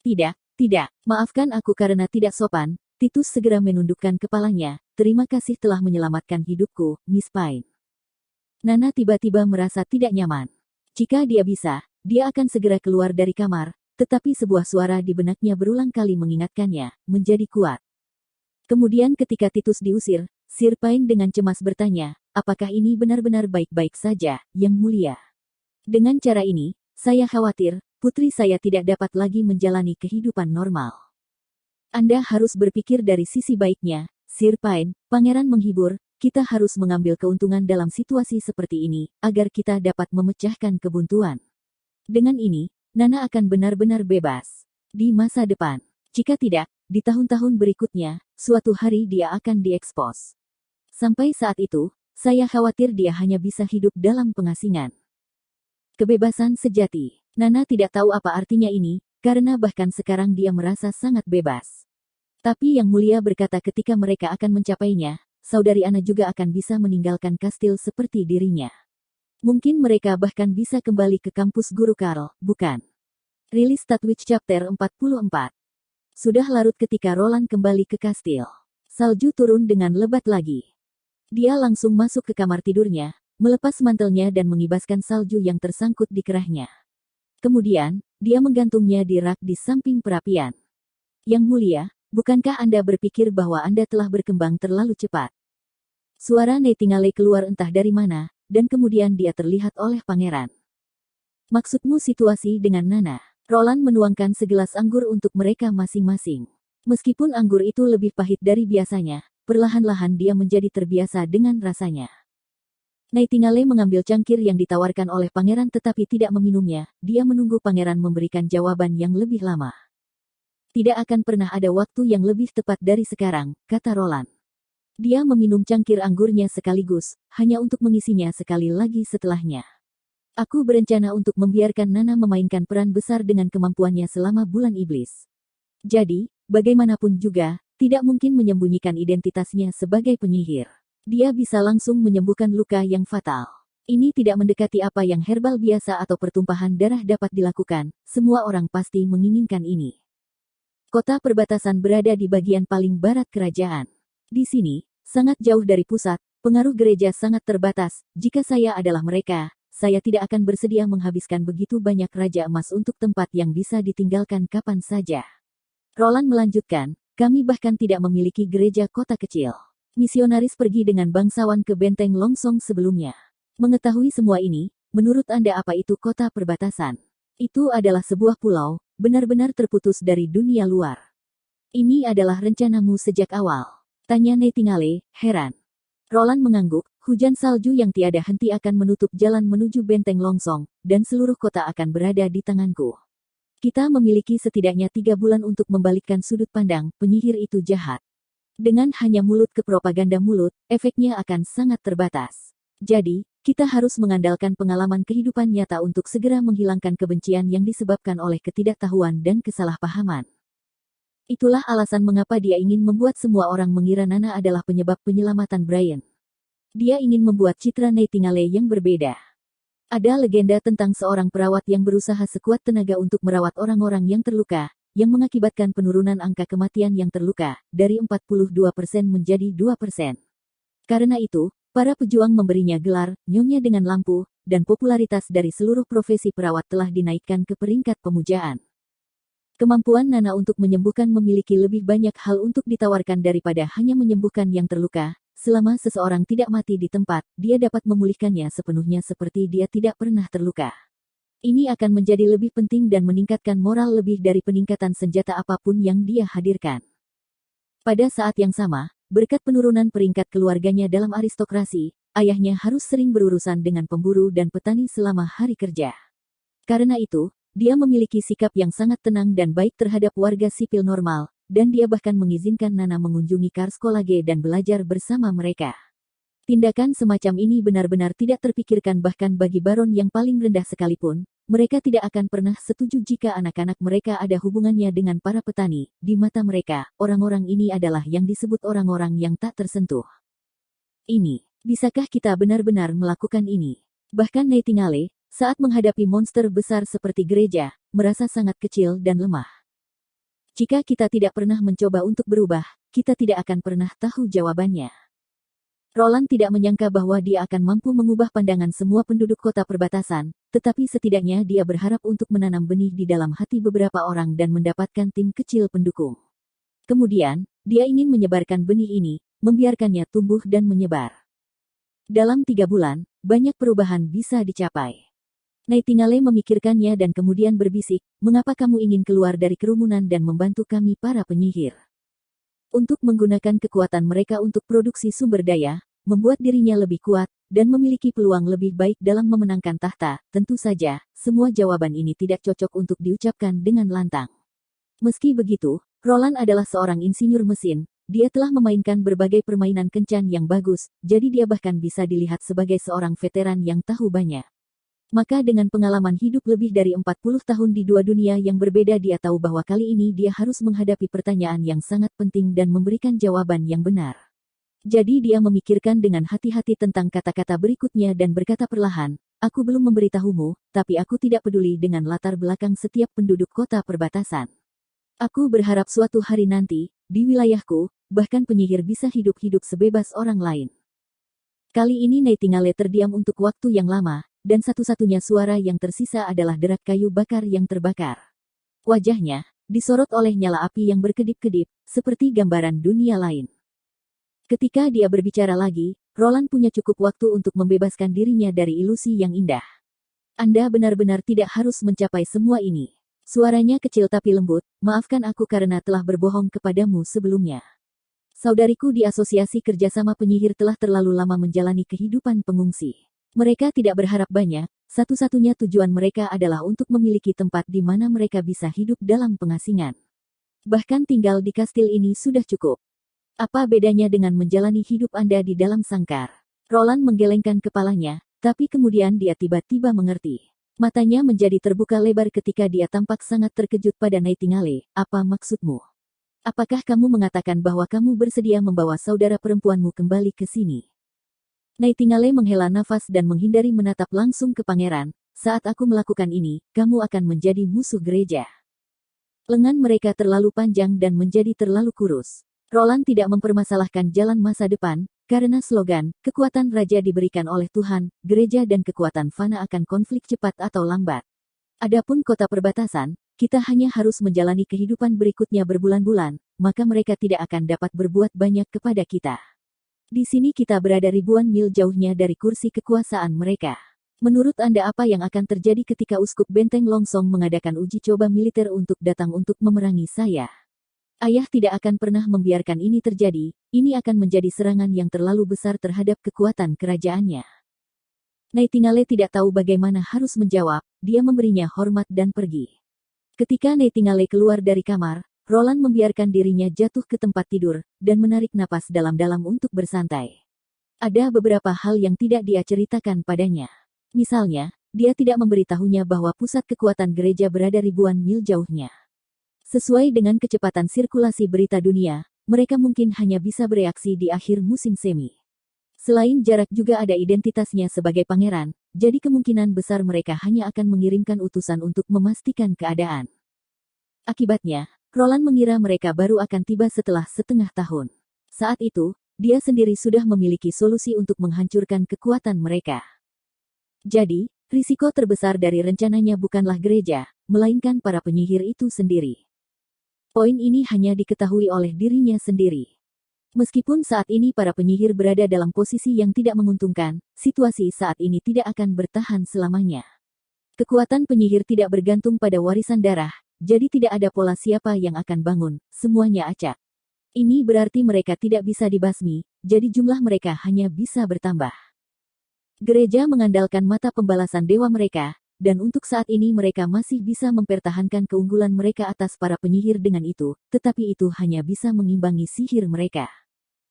Tidak, tidak, maafkan aku karena tidak sopan. Titus segera menundukkan kepalanya, terima kasih telah menyelamatkan hidupku, Miss Pain. Nana tiba-tiba merasa tidak nyaman. Jika dia bisa, dia akan segera keluar dari kamar, tetapi sebuah suara di benaknya berulang kali mengingatkannya, menjadi kuat. Kemudian ketika Titus diusir, Sir Pain dengan cemas bertanya, apakah ini benar-benar baik-baik saja, Yang Mulia? Dengan cara ini, saya khawatir, putri saya tidak dapat lagi menjalani kehidupan normal. Anda harus berpikir dari sisi baiknya, Sir Pain, pangeran menghibur, kita harus mengambil keuntungan dalam situasi seperti ini, agar kita dapat memecahkan kebuntuan. Dengan ini, Nana akan benar-benar bebas. Di masa depan. Jika tidak, di tahun-tahun berikutnya, suatu hari dia akan diekspos. Sampai saat itu, saya khawatir dia hanya bisa hidup dalam pengasingan. Kebebasan sejati. Nana tidak tahu apa artinya ini, karena bahkan sekarang dia merasa sangat bebas. Tapi Yang Mulia berkata ketika mereka akan mencapainya, saudari Ana juga akan bisa meninggalkan kastil seperti dirinya. Mungkin mereka bahkan bisa kembali ke kampus Guru Karl, bukan? Rilis Statwitch Chapter 44. Sudah larut ketika Roland kembali ke kastil. Salju turun dengan lebat lagi. Dia langsung masuk ke kamar tidurnya, melepas mantelnya dan mengibaskan salju yang tersangkut di kerahnya. Kemudian, dia menggantungnya di rak di samping perapian. Yang Mulia, bukankah Anda berpikir bahwa Anda telah berkembang terlalu cepat? Suara Nightingale keluar entah dari mana, dan kemudian dia terlihat oleh pangeran. Maksudmu situasi dengan Nana? Roland menuangkan segelas anggur untuk mereka masing-masing. Meskipun anggur itu lebih pahit dari biasanya, perlahan-lahan dia menjadi terbiasa dengan rasanya. Nightingale mengambil cangkir yang ditawarkan oleh pangeran tetapi tidak meminumnya, dia menunggu pangeran memberikan jawaban yang lebih lama. Tidak akan pernah ada waktu yang lebih tepat dari sekarang, kata Roland. Dia meminum cangkir anggurnya sekaligus, hanya untuk mengisinya sekali lagi setelahnya. Aku berencana untuk membiarkan Nana memainkan peran besar dengan kemampuannya selama bulan iblis. Jadi, bagaimanapun juga, tidak mungkin menyembunyikan identitasnya sebagai penyihir. Dia bisa langsung menyembuhkan luka yang fatal. Ini tidak mendekati apa yang herbal biasa atau pertumpahan darah dapat dilakukan, semua orang pasti menginginkan ini. Kota perbatasan berada di bagian paling barat kerajaan. Di sini, sangat jauh dari pusat, pengaruh gereja sangat terbatas, jika saya adalah mereka, saya tidak akan bersedia menghabiskan begitu banyak raja emas untuk tempat yang bisa ditinggalkan kapan saja. Roland melanjutkan, kami bahkan tidak memiliki gereja kota kecil. Misionaris pergi dengan bangsawan ke benteng Longsong sebelumnya. Mengetahui semua ini, menurut Anda apa itu kota perbatasan? Itu adalah sebuah pulau, benar-benar terputus dari dunia luar. Ini adalah rencanamu sejak awal? Tanya Nightingale, heran. Roland mengangguk, hujan salju yang tiada henti akan menutup jalan menuju benteng Longsong, dan seluruh kota akan berada di tanganku. Kita memiliki setidaknya 3 bulan untuk membalikkan sudut pandang, penyihir itu jahat. Dengan hanya mulut ke propaganda mulut, efeknya akan sangat terbatas. Jadi, kita harus mengandalkan pengalaman kehidupan nyata untuk segera menghilangkan kebencian yang disebabkan oleh ketidaktahuan dan kesalahpahaman. Itulah alasan mengapa dia ingin membuat semua orang mengira Nana adalah penyebab penyelamatan Brian. Dia ingin membuat citra Nightingale yang berbeda. Ada legenda tentang seorang perawat yang berusaha sekuat tenaga untuk merawat orang-orang yang terluka, yang mengakibatkan penurunan angka kematian yang terluka, dari 42% menjadi 2%. Karena itu, para pejuang memberinya gelar, Nyonya dengan lampu, dan popularitas dari seluruh profesi perawat telah dinaikkan ke peringkat pemujaan. Kemampuan Nana untuk menyembuhkan memiliki lebih banyak hal untuk ditawarkan daripada hanya menyembuhkan yang terluka. Selama seseorang tidak mati di tempat, dia dapat memulihkannya sepenuhnya seperti dia tidak pernah terluka. Ini akan menjadi lebih penting dan meningkatkan moral lebih dari peningkatan senjata apapun yang dia hadirkan. Pada saat yang sama, berkat penurunan peringkat keluarganya dalam aristokrasi, ayahnya harus sering berurusan dengan pemburu dan petani selama hari kerja. Karena itu, dia memiliki sikap yang sangat tenang dan baik terhadap warga sipil normal, dan dia bahkan mengizinkan Nana mengunjungi Karskolage dan belajar bersama mereka. Tindakan semacam ini benar-benar tidak terpikirkan bahkan bagi baron yang paling rendah sekalipun. Mereka tidak akan pernah setuju jika anak-anak mereka ada hubungannya dengan para petani. Di mata mereka, orang-orang ini adalah yang disebut orang-orang yang tak tersentuh. Bisakah kita benar-benar melakukan ini? Bahkan Nightingale, saat menghadapi monster besar seperti gereja, merasa sangat kecil dan lemah. Jika kita tidak pernah mencoba untuk berubah, kita tidak akan pernah tahu jawabannya. Roland tidak menyangka bahwa dia akan mampu mengubah pandangan semua penduduk kota perbatasan, tetapi setidaknya dia berharap untuk menanam benih di dalam hati beberapa orang dan mendapatkan tim kecil pendukung. Kemudian, dia ingin menyebarkan benih ini, membiarkannya tumbuh dan menyebar. Dalam 3 bulan, banyak perubahan bisa dicapai. Nightingale memikirkannya dan kemudian berbisik, "Mengapa kamu ingin keluar dari kerumunan dan membantu kami para penyihir?" Untuk menggunakan kekuatan mereka untuk produksi sumber daya, membuat dirinya lebih kuat, dan memiliki peluang lebih baik dalam memenangkan tahta. Tentu saja, semua jawaban ini tidak cocok untuk diucapkan dengan lantang. Meski begitu, Roland adalah seorang insinyur mesin, dia telah memainkan berbagai permainan kencan yang bagus, jadi dia bahkan bisa dilihat sebagai seorang veteran yang tahu banyak. Maka dengan pengalaman hidup lebih dari 40 tahun di 2 dunia yang berbeda dia tahu bahwa kali ini dia harus menghadapi pertanyaan yang sangat penting dan memberikan jawaban yang benar. Jadi dia memikirkan dengan hati-hati tentang kata-kata berikutnya dan berkata perlahan, "Aku belum memberitahumu, tapi aku tidak peduli dengan latar belakang setiap penduduk kota perbatasan. Aku berharap suatu hari nanti, di wilayahku, bahkan penyihir bisa hidup-hidup sebebas orang lain." Kali ini Nightingale terdiam untuk waktu yang lama, dan satu-satunya suara yang tersisa adalah derak kayu bakar yang terbakar. Wajahnya disorot oleh nyala api yang berkedip-kedip, seperti gambaran dunia lain. Ketika dia berbicara lagi, Roland punya cukup waktu untuk membebaskan dirinya dari ilusi yang indah. "Anda benar-benar tidak harus mencapai semua ini." Suaranya kecil tapi lembut, "Maafkan aku karena telah berbohong kepadamu sebelumnya. Saudariku di Asosiasi Kerjasama Penyihir telah terlalu lama menjalani kehidupan pengungsi. Mereka tidak berharap banyak, satu-satunya tujuan mereka adalah untuk memiliki tempat di mana mereka bisa hidup dalam pengasingan. Bahkan tinggal di kastil ini sudah cukup. Apa bedanya dengan menjalani hidup Anda di dalam sangkar?" Roland menggelengkan kepalanya, tapi kemudian dia tiba-tiba mengerti. Matanya menjadi terbuka lebar ketika dia tampak sangat terkejut pada Nightingale. "Apa maksudmu? Apakah kamu mengatakan bahwa kamu bersedia membawa saudara perempuanmu kembali ke sini?" Nightingale menghela nafas dan menghindari menatap langsung ke pangeran. "Saat aku melakukan ini, kamu akan menjadi musuh gereja." Lengan mereka terlalu panjang dan menjadi terlalu kurus. Roland tidak mempermasalahkan jalan masa depan, karena slogan, "Kekuatan Raja diberikan oleh Tuhan, gereja dan kekuatan fana akan konflik cepat atau lambat. Adapun kota perbatasan, kita hanya harus menjalani kehidupan berikutnya berbulan-bulan, maka mereka tidak akan dapat berbuat banyak kepada kita. Di sini kita berada ribuan mil jauhnya dari kursi kekuasaan mereka. Menurut Anda apa yang akan terjadi ketika Uskup Benteng Longsong mengadakan uji coba militer untuk datang untuk memerangi saya? Ayah tidak akan pernah membiarkan ini terjadi, ini akan menjadi serangan yang terlalu besar terhadap kekuatan kerajaannya." Nightingale tidak tahu bagaimana harus menjawab, dia memberinya hormat dan pergi. Ketika Nightingale keluar dari kamar, Roland membiarkan dirinya jatuh ke tempat tidur, dan menarik napas dalam-dalam untuk bersantai. Ada beberapa hal yang tidak dia ceritakan padanya. Misalnya, dia tidak memberitahunya bahwa pusat kekuatan gereja berada ribuan mil jauhnya. Sesuai dengan kecepatan sirkulasi berita dunia, mereka mungkin hanya bisa bereaksi di akhir musim semi. Selain jarak juga ada identitasnya sebagai pangeran, jadi kemungkinan besar mereka hanya akan mengirimkan utusan untuk memastikan keadaan. Akibatnya, Roland mengira mereka baru akan tiba setelah setengah tahun. Saat itu, dia sendiri sudah memiliki solusi untuk menghancurkan kekuatan mereka. Jadi, risiko terbesar dari rencananya bukanlah gereja, melainkan para penyihir itu sendiri. Poin ini hanya diketahui oleh dirinya sendiri. Meskipun saat ini para penyihir berada dalam posisi yang tidak menguntungkan, situasi saat ini tidak akan bertahan selamanya. Kekuatan penyihir tidak bergantung pada warisan darah, jadi tidak ada pola siapa yang akan bangun, semuanya acak. Ini berarti mereka tidak bisa dibasmi, jadi jumlah mereka hanya bisa bertambah. Gereja mengandalkan mata pembalasan dewa mereka, dan untuk saat ini mereka masih bisa mempertahankan keunggulan mereka atas para penyihir dengan itu, tetapi itu hanya bisa mengimbangi sihir mereka.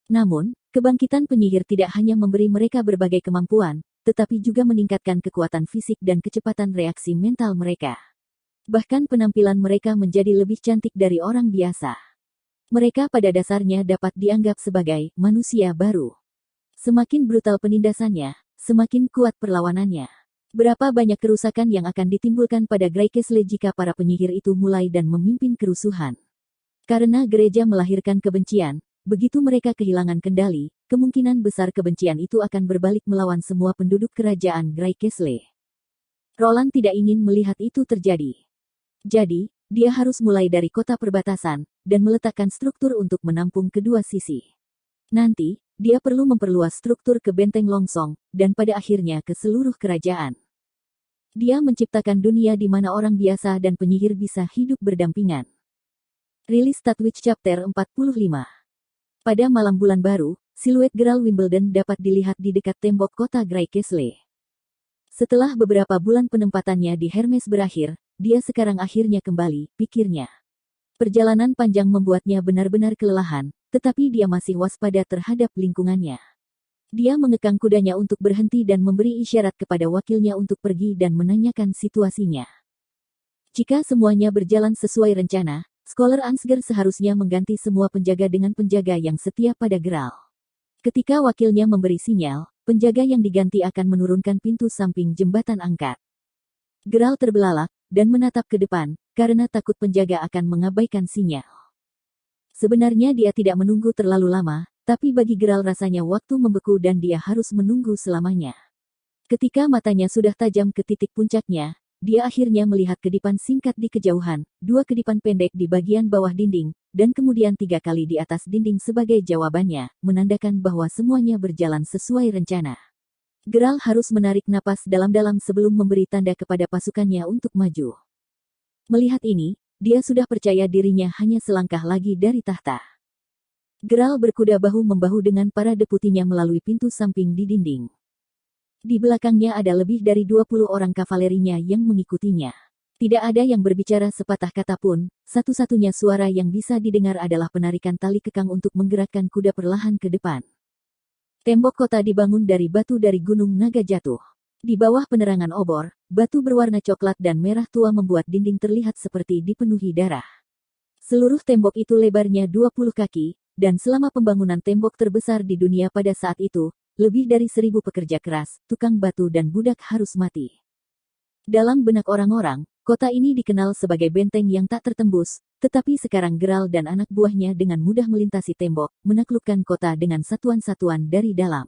Namun, kebangkitan penyihir tidak hanya memberi mereka berbagai kemampuan, tetapi juga meningkatkan kekuatan fisik dan kecepatan reaksi mental mereka. Bahkan penampilan mereka menjadi lebih cantik dari orang biasa. Mereka pada dasarnya dapat dianggap sebagai manusia baru. Semakin brutal penindasannya, semakin kuat perlawanannya. Berapa banyak kerusakan yang akan ditimbulkan pada Grey Castle jika para penyihir itu mulai dan memimpin kerusuhan. Karena gereja melahirkan kebencian, begitu mereka kehilangan kendali, kemungkinan besar kebencian itu akan berbalik melawan semua penduduk kerajaan Grey Castle. Roland tidak ingin melihat itu terjadi. Jadi, dia harus mulai dari kota perbatasan, dan meletakkan struktur untuk menampung kedua sisi. Nanti, dia perlu memperluas struktur ke benteng Longsong, dan pada akhirnya ke seluruh kerajaan. Dia menciptakan dunia di mana orang biasa dan penyihir bisa hidup berdampingan. Rilis Statwitch Chapter 45. Pada malam bulan baru, siluet Geralt Wimbledon dapat dilihat di dekat tembok kota Grey Castle. Setelah beberapa bulan penempatannya di Hermes berakhir, dia sekarang akhirnya kembali, pikirnya. Perjalanan panjang membuatnya benar-benar kelelahan, tetapi dia masih waspada terhadap lingkungannya. Dia mengekang kudanya untuk berhenti dan memberi isyarat kepada wakilnya untuk pergi dan menanyakan situasinya. Jika semuanya berjalan sesuai rencana, Scholar Ansgar seharusnya mengganti semua penjaga dengan penjaga yang setia pada Geralt. Ketika wakilnya memberi sinyal, penjaga yang diganti akan menurunkan pintu samping jembatan angkat. Geralt terbelalak, dan menatap ke depan, karena takut penjaga akan mengabaikan sinyal. Sebenarnya dia tidak menunggu terlalu lama, tapi bagi Geralt rasanya waktu membeku dan dia harus menunggu selamanya. Ketika matanya sudah tajam ke titik puncaknya, dia akhirnya melihat kedipan singkat di kejauhan, 2 kedipan pendek di bagian bawah dinding, dan kemudian 3 kali di atas dinding sebagai jawabannya, menandakan bahwa semuanya berjalan sesuai rencana. Geralt harus menarik napas dalam-dalam sebelum memberi tanda kepada pasukannya untuk maju. Melihat ini, dia sudah percaya dirinya hanya selangkah lagi dari tahta. Geralt berkuda bahu-membahu dengan para deputinya melalui pintu samping di dinding. Di belakangnya ada lebih dari 20 orang kavalerinya yang mengikutinya. Tidak ada yang berbicara sepatah kata pun, satu-satunya suara yang bisa didengar adalah penarikan tali kekang untuk menggerakkan kuda perlahan ke depan. Tembok kota dibangun dari batu dari Gunung Naga Jatuh. Di bawah penerangan obor, batu berwarna coklat dan merah tua membuat dinding terlihat seperti dipenuhi darah. Seluruh tembok itu lebarnya 20 kaki, dan selama pembangunan tembok terbesar di dunia pada saat itu, lebih dari 1000 pekerja keras, tukang batu dan budak harus mati. Dalam benak orang-orang, kota ini dikenal sebagai benteng yang tak tertembus, tetapi sekarang Geralt dan anak buahnya dengan mudah melintasi tembok, menaklukkan kota dengan satuan-satuan dari dalam.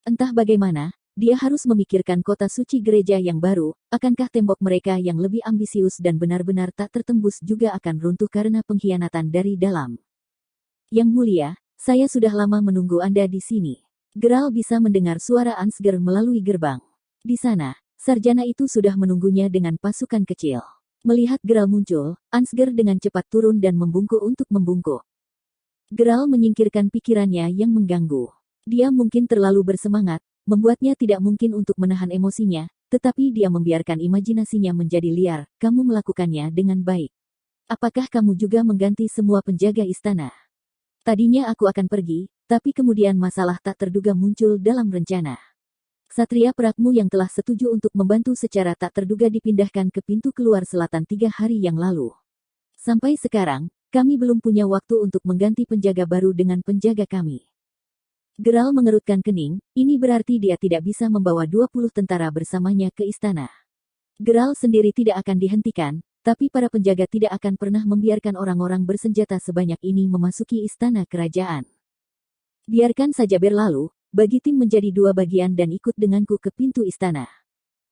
Entah bagaimana, dia harus memikirkan kota suci gereja yang baru, akankah tembok mereka yang lebih ambisius dan benar-benar tak tertembus juga akan runtuh karena pengkhianatan dari dalam. Yang mulia, saya sudah lama menunggu Anda di sini. Geralt bisa mendengar suara Ansgar melalui gerbang. Di sana, sarjana itu sudah menunggunya dengan pasukan kecil. Melihat Geralt muncul, Ansgar dengan cepat turun dan membungkuk untuk membungkuk. Geralt menyingkirkan pikirannya yang mengganggu. Dia mungkin terlalu bersemangat, membuatnya tidak mungkin untuk menahan emosinya, tetapi dia membiarkan imajinasinya menjadi liar. Kamu melakukannya dengan baik. Apakah kamu juga mengganti semua penjaga istana? Tadinya aku akan pergi, tapi kemudian masalah tak terduga muncul dalam rencana. Ksatria perakmu yang telah setuju untuk membantu secara tak terduga dipindahkan ke pintu keluar selatan 3 hari yang lalu. Sampai sekarang, kami belum punya waktu untuk mengganti penjaga baru dengan penjaga kami. Geralt mengerutkan kening, ini berarti dia tidak bisa membawa 20 tentara bersamanya ke istana. Geralt sendiri tidak akan dihentikan, tapi para penjaga tidak akan pernah membiarkan orang-orang bersenjata sebanyak ini memasuki istana kerajaan. Biarkan saja berlalu, bagi tim menjadi 2 bagian dan ikut denganku ke pintu istana.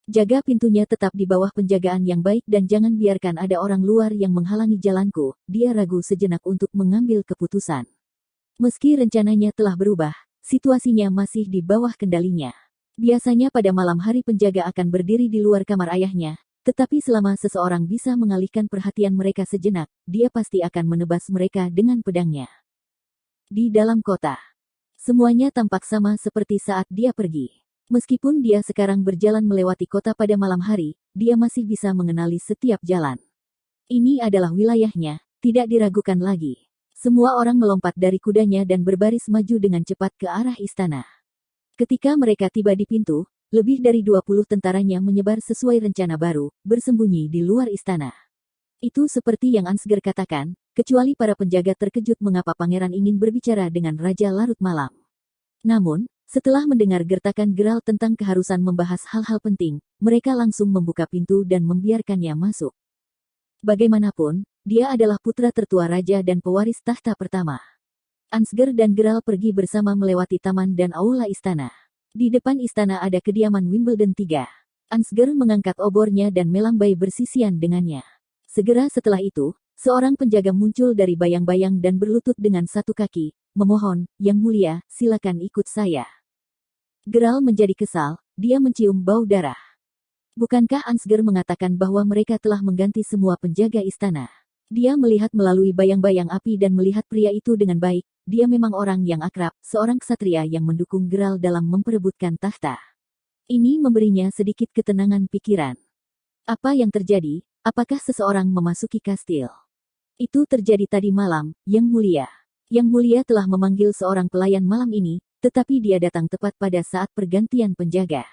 Jaga pintunya tetap di bawah penjagaan yang baik dan jangan biarkan ada orang luar yang menghalangi jalanku. Dia ragu sejenak untuk mengambil keputusan. Meski rencananya telah berubah, situasinya masih di bawah kendalinya. Biasanya pada malam hari penjaga akan berdiri di luar kamar ayahnya, tetapi selama seseorang bisa mengalihkan perhatian mereka sejenak, dia pasti akan menebas mereka dengan pedangnya. Di dalam kota, semuanya tampak sama seperti saat dia pergi. Meskipun dia sekarang berjalan melewati kota pada malam hari, dia masih bisa mengenali setiap jalan. Ini adalah wilayahnya, tidak diragukan lagi. Semua orang melompat dari kudanya dan berbaris maju dengan cepat ke arah istana. Ketika mereka tiba di pintu, lebih dari 20 tentaranya menyebar sesuai rencana baru, bersembunyi di luar istana. Itu seperti yang Ansgar katakan, kecuali para penjaga terkejut mengapa pangeran ingin berbicara dengan Raja Larut Malam. Namun, setelah mendengar gertakan Geralt tentang keharusan membahas hal-hal penting, mereka langsung membuka pintu dan membiarkannya masuk. Bagaimanapun, dia adalah putra tertua raja dan pewaris tahta pertama. Ansgar dan Geralt pergi bersama melewati taman dan aula istana. Di depan istana ada kediaman Wimbledon III. Ansgar mengangkat obornya dan melambai bersisian dengannya. Segera setelah itu, seorang penjaga muncul dari bayang-bayang dan berlutut dengan satu kaki, memohon, "Yang mulia, silakan ikut saya." Geralt menjadi kesal, dia mencium bau darah. Bukankah Ansgar mengatakan bahwa mereka telah mengganti semua penjaga istana? Dia melihat melalui bayang-bayang api dan melihat pria itu dengan baik. Dia memang orang yang akrab, seorang ksatria yang mendukung Geralt dalam memperebutkan takhta. Ini memberinya sedikit ketenangan pikiran. Apa yang terjadi? Apakah seseorang memasuki kastil? Itu terjadi tadi malam, Yang Mulia. Yang Mulia telah memanggil seorang pelayan malam ini, tetapi dia datang tepat pada saat pergantian penjaga.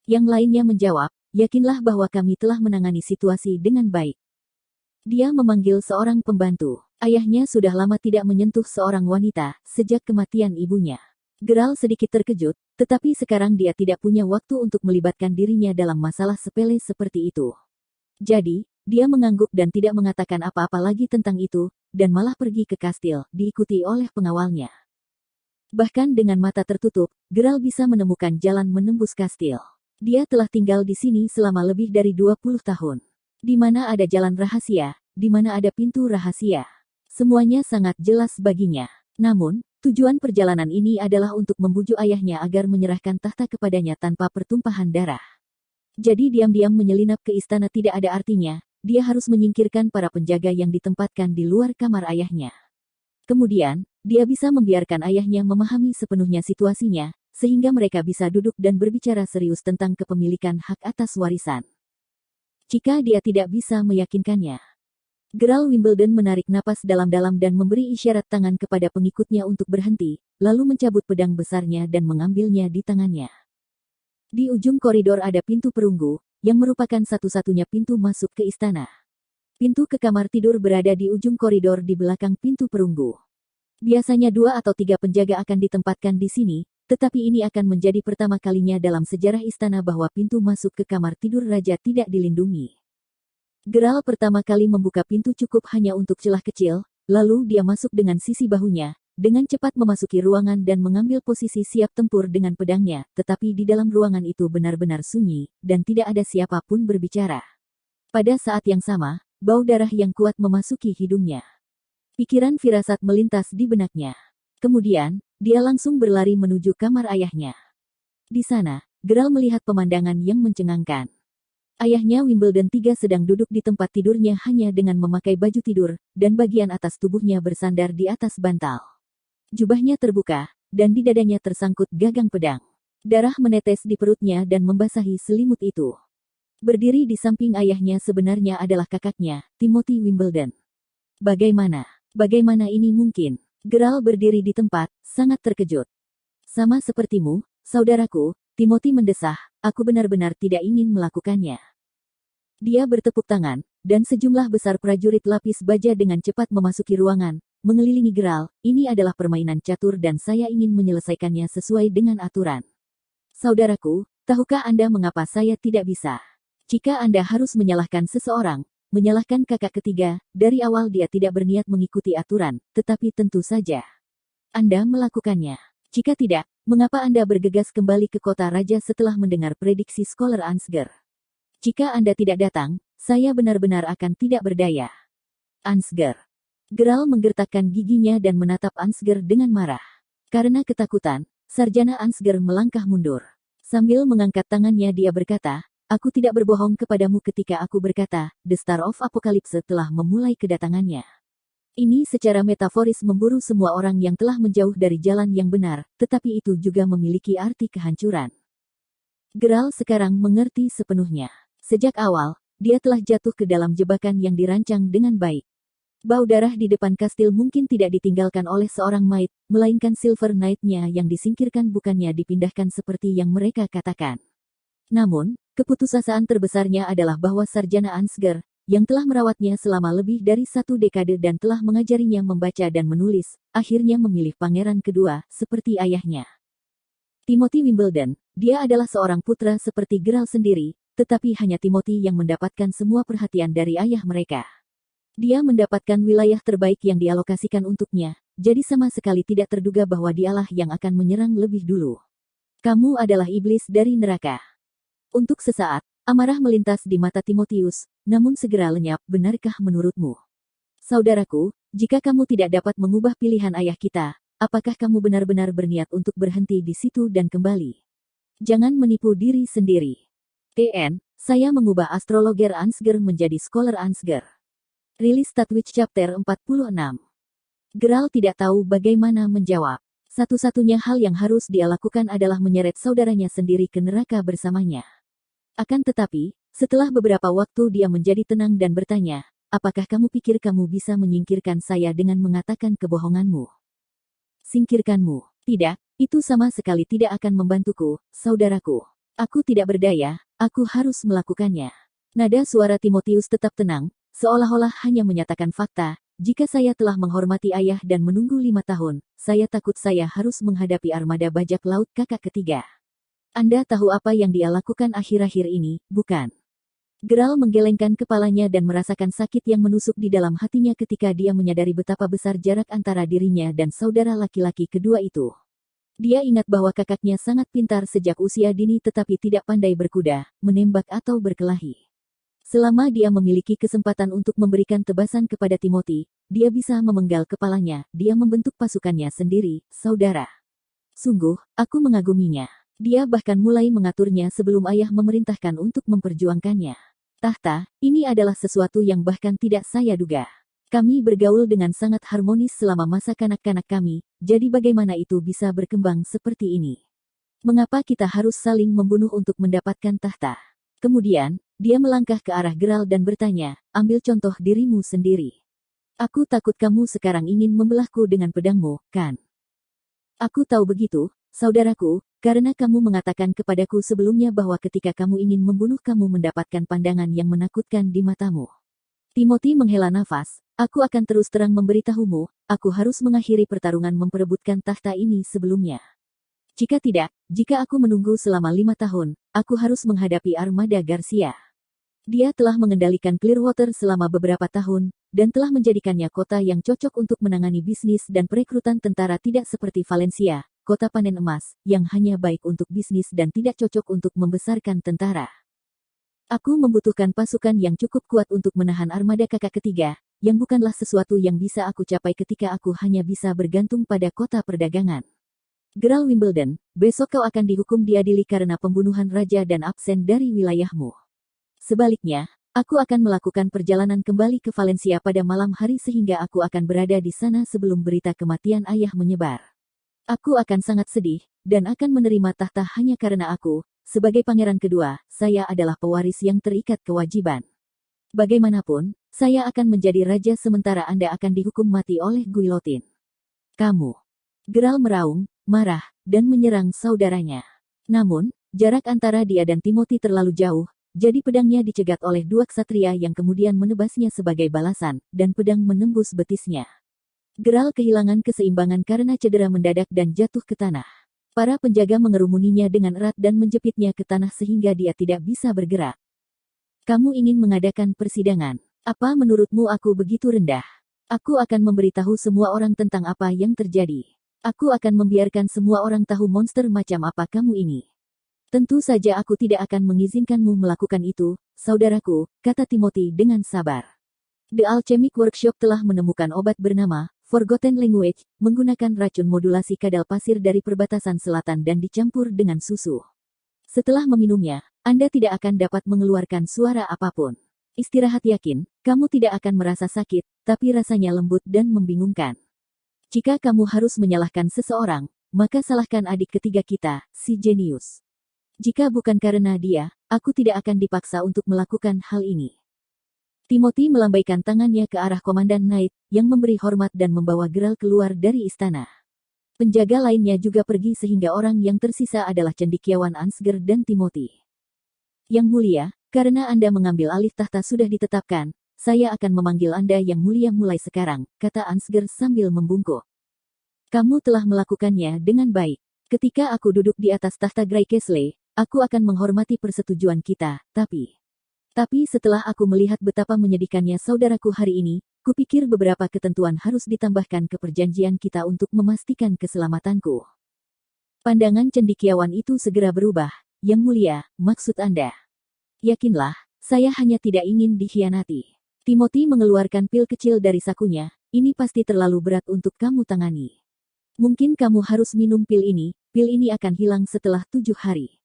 Yang lainnya menjawab, "Yakinlah bahwa kami telah menangani situasi dengan baik." Dia memanggil seorang pembantu. Ayahnya sudah lama tidak menyentuh seorang wanita, sejak kematian ibunya. Geralt sedikit terkejut, tetapi sekarang dia tidak punya waktu untuk melibatkan dirinya dalam masalah sepele seperti itu. Jadi, dia mengangguk dan tidak mengatakan apa-apa lagi tentang itu, dan malah pergi ke kastil, diikuti oleh pengawalnya. Bahkan dengan mata tertutup, Geralt bisa menemukan jalan menembus kastil. Dia telah tinggal di sini selama lebih dari 20 tahun. Di mana ada jalan rahasia, di mana ada pintu rahasia. Semuanya sangat jelas baginya. Namun, tujuan perjalanan ini adalah untuk membujuk ayahnya agar menyerahkan tahta kepadanya tanpa pertumpahan darah. Jadi diam-diam menyelinap ke istana tidak ada artinya, dia harus menyingkirkan para penjaga yang ditempatkan di luar kamar ayahnya. Kemudian, dia bisa membiarkan ayahnya memahami sepenuhnya situasinya, sehingga mereka bisa duduk dan berbicara serius tentang kepemilikan hak atas warisan. Jika dia tidak bisa meyakinkannya. Geralt Wimbledon menarik napas dalam-dalam dan memberi isyarat tangan kepada pengikutnya untuk berhenti, lalu mencabut pedang besarnya dan mengambilnya di tangannya. Di ujung koridor ada pintu perunggu, yang merupakan satu-satunya pintu masuk ke istana. Pintu ke kamar tidur berada di ujung koridor di belakang pintu perunggu. Biasanya 2 atau 3 penjaga akan ditempatkan di sini, tetapi ini akan menjadi pertama kalinya dalam sejarah istana bahwa pintu masuk ke kamar tidur raja tidak dilindungi. Geralt pertama kali membuka pintu cukup hanya untuk celah kecil, lalu dia masuk dengan sisi bahunya, dengan cepat memasuki ruangan dan mengambil posisi siap tempur dengan pedangnya, tetapi di dalam ruangan itu benar-benar sunyi, dan tidak ada siapapun berbicara. Pada saat yang sama, bau darah yang kuat memasuki hidungnya. Pikiran firasat melintas di benaknya. Kemudian, dia langsung berlari menuju kamar ayahnya. Di sana, Geralt melihat pemandangan yang mencengangkan. Ayahnya Wimbledon III sedang duduk di tempat tidurnya hanya dengan memakai baju tidur, dan bagian atas tubuhnya bersandar di atas bantal. Jubahnya terbuka, dan di dadanya tersangkut gagang pedang. Darah menetes di perutnya dan membasahi selimut itu. Berdiri di samping ayahnya sebenarnya adalah kakaknya, Timothy Wimbledon. Bagaimana ini mungkin? Geralt berdiri di tempat, sangat terkejut. "Sama sepertimu, saudaraku," Timothy mendesah, "aku benar-benar tidak ingin melakukannya." Dia bertepuk tangan, dan sejumlah besar prajurit lapis baja dengan cepat memasuki ruangan, mengelilingi Geralt. "Ini adalah permainan catur dan saya ingin menyelesaikannya sesuai dengan aturan. Saudaraku, tahukah Anda mengapa saya tidak bisa? Jika Anda harus menyalahkan seseorang, menyalahkan kakak ketiga, dari awal dia tidak berniat mengikuti aturan, tetapi tentu saja Anda melakukannya. Jika tidak, mengapa Anda bergegas kembali ke kota raja setelah mendengar prediksi Scholar Ansgar? Jika Anda tidak datang, saya benar-benar akan tidak berdaya." Ansgar. Geralt menggertakkan giginya dan menatap Ansgar dengan marah. Karena ketakutan, Sarjana Ansgar melangkah mundur. Sambil mengangkat tangannya dia berkata, "Aku tidak berbohong kepadamu ketika aku berkata, The Star of Apocalypse telah memulai kedatangannya. Ini secara metaforis memburu semua orang yang telah menjauh dari jalan yang benar, tetapi itu juga memiliki arti kehancuran. Geralt sekarang mengerti sepenuhnya. Sejak awal, dia telah jatuh ke dalam jebakan yang dirancang dengan baik. Bau darah di depan kastil mungkin tidak ditinggalkan oleh seorang maid, melainkan Silver Knight-nya yang disingkirkan bukannya dipindahkan seperti yang mereka katakan. Namun, keputusasaan terbesarnya adalah bahwa Sarjana Ansgar, yang telah merawatnya selama lebih dari 1 dekade dan telah mengajarinya membaca dan menulis, akhirnya memilih pangeran kedua, seperti ayahnya. Timothy Wimbledon, dia adalah seorang putra seperti Geralt sendiri, tetapi hanya Timothy yang mendapatkan semua perhatian dari ayah mereka. Dia mendapatkan wilayah terbaik yang dialokasikan untuknya, jadi sama sekali tidak terduga bahwa dialah yang akan menyerang lebih dulu. Kamu adalah iblis dari neraka. Untuk sesaat, amarah melintas di mata Timotius, namun segera lenyap. Benarkah menurutmu? Saudaraku, jika kamu tidak dapat mengubah pilihan ayah kita, apakah kamu benar-benar berniat untuk berhenti di situ dan kembali? Jangan menipu diri sendiri. TN, saya mengubah astrologer Ansgar menjadi scholar Ansgar. Rilis Statwitch Chapter 46. Geralt tidak tahu bagaimana menjawab. Satu-satunya hal yang harus dia lakukan adalah menyeret saudaranya sendiri ke neraka bersamanya. Akan tetapi, setelah beberapa waktu dia menjadi tenang dan bertanya, apakah kamu pikir kamu bisa menyingkirkan saya dengan mengatakan kebohonganmu? Singkirkanmu? Tidak, itu sama sekali tidak akan membantuku, saudaraku. Aku tidak berdaya, aku harus melakukannya. Nada suara Timotius tetap tenang, seolah-olah hanya menyatakan fakta. Jika saya telah menghormati ayah dan menunggu 5 tahun, saya takut saya harus menghadapi armada bajak laut kakak ketiga. Anda tahu apa yang dia lakukan akhir-akhir ini, bukan? Geralt menggelengkan kepalanya dan merasakan sakit yang menusuk di dalam hatinya ketika dia menyadari betapa besar jarak antara dirinya dan saudara laki-laki kedua itu. Dia ingat bahwa kakaknya sangat pintar sejak usia dini tetapi tidak pandai berkuda, menembak atau berkelahi. Selama dia memiliki kesempatan untuk memberikan tebasan kepada Timothy, dia bisa memenggal kepalanya, dia membentuk pasukannya sendiri, saudara. Sungguh, aku mengaguminya. Dia bahkan mulai mengaturnya sebelum ayah memerintahkan untuk memperjuangkannya. Tahta, ini adalah sesuatu yang bahkan tidak saya duga. Kami bergaul dengan sangat harmonis selama masa kanak-kanak kami, jadi bagaimana itu bisa berkembang seperti ini? Mengapa kita harus saling membunuh untuk mendapatkan tahta? Kemudian, dia melangkah ke arah Geralt dan bertanya, ambil contoh dirimu sendiri. Aku takut kamu sekarang ingin membelahku dengan pedangmu, kan? Aku tahu begitu, saudaraku, karena kamu mengatakan kepadaku sebelumnya bahwa ketika kamu ingin membunuh kamu mendapatkan pandangan yang menakutkan di matamu. Timothy menghela nafas, aku akan terus terang memberitahumu, aku harus mengakhiri pertarungan memperebutkan tahta ini sebelumnya. Jika tidak, jika aku menunggu selama 5 tahun, aku harus menghadapi armada Garcia. Dia telah mengendalikan Clearwater selama beberapa tahun, dan telah menjadikannya kota yang cocok untuk menangani bisnis dan perekrutan tentara tidak seperti Valencia, kota panen emas, yang hanya baik untuk bisnis dan tidak cocok untuk membesarkan tentara. Aku membutuhkan pasukan yang cukup kuat untuk menahan armada kakak ketiga, yang bukanlah sesuatu yang bisa aku capai ketika aku hanya bisa bergantung pada kota perdagangan. Geralt Wimbledon, besok kau akan dihukum diadili karena pembunuhan raja dan absen dari wilayahmu. Sebaliknya, aku akan melakukan perjalanan kembali ke Valencia pada malam hari sehingga aku akan berada di sana sebelum berita kematian ayah menyebar. Aku akan sangat sedih, dan akan menerima tahta hanya karena aku, sebagai pangeran kedua, saya adalah pewaris yang terikat kewajiban. Bagaimanapun, saya akan menjadi raja sementara Anda akan dihukum mati oleh guillotine. Kamu. Geralt meraung, marah, dan menyerang saudaranya. Namun, jarak antara dia dan Timothy terlalu jauh, jadi pedangnya dicegat oleh 2 ksatria yang kemudian menebasnya sebagai balasan, dan pedang menembus betisnya. Geralt kehilangan keseimbangan karena cedera mendadak dan jatuh ke tanah. Para penjaga mengerumuninya dengan erat dan menjepitnya ke tanah sehingga dia tidak bisa bergerak. Kamu ingin mengadakan persidangan. Apa menurutmu aku begitu rendah? Aku akan memberitahu semua orang tentang apa yang terjadi. Aku akan membiarkan semua orang tahu monster macam apa kamu ini. Tentu saja aku tidak akan mengizinkanmu melakukan itu, saudaraku, kata Timothy dengan sabar. The Alchemic Workshop telah menemukan obat bernama Forgotten Language, menggunakan racun modulasi kadal pasir dari perbatasan selatan dan dicampur dengan susu. Setelah meminumnya, Anda tidak akan dapat mengeluarkan suara apapun. Istirahat yakin, kamu tidak akan merasa sakit, tapi rasanya lembut dan membingungkan. Jika kamu harus menyalahkan seseorang, maka salahkan adik ketiga kita, si jenius. Jika bukan karena dia, aku tidak akan dipaksa untuk melakukan hal ini. Timothy melambaikan tangannya ke arah Komandan Knight, yang memberi hormat dan membawa Geralt keluar dari istana. Penjaga lainnya juga pergi sehingga orang yang tersisa adalah cendekiawan Ansgar dan Timothy. Yang mulia, karena Anda mengambil alih tahta sudah ditetapkan, saya akan memanggil Anda yang mulia mulai sekarang, kata Ansgar sambil membungkuk. Kamu telah melakukannya dengan baik. Ketika aku duduk di atas tahta Grey Castle, aku akan menghormati persetujuan kita, tapi setelah aku melihat betapa menyedihkannya saudaraku hari ini, kupikir beberapa ketentuan harus ditambahkan ke perjanjian kita untuk memastikan keselamatanku. Pandangan cendekiawan itu segera berubah. Yang mulia, maksud Anda? Yakinlah, saya hanya tidak ingin dikhianati. Timothy mengeluarkan pil kecil dari sakunya, ini pasti terlalu berat untuk kamu tangani. Mungkin kamu harus minum pil ini akan hilang setelah 7 hari.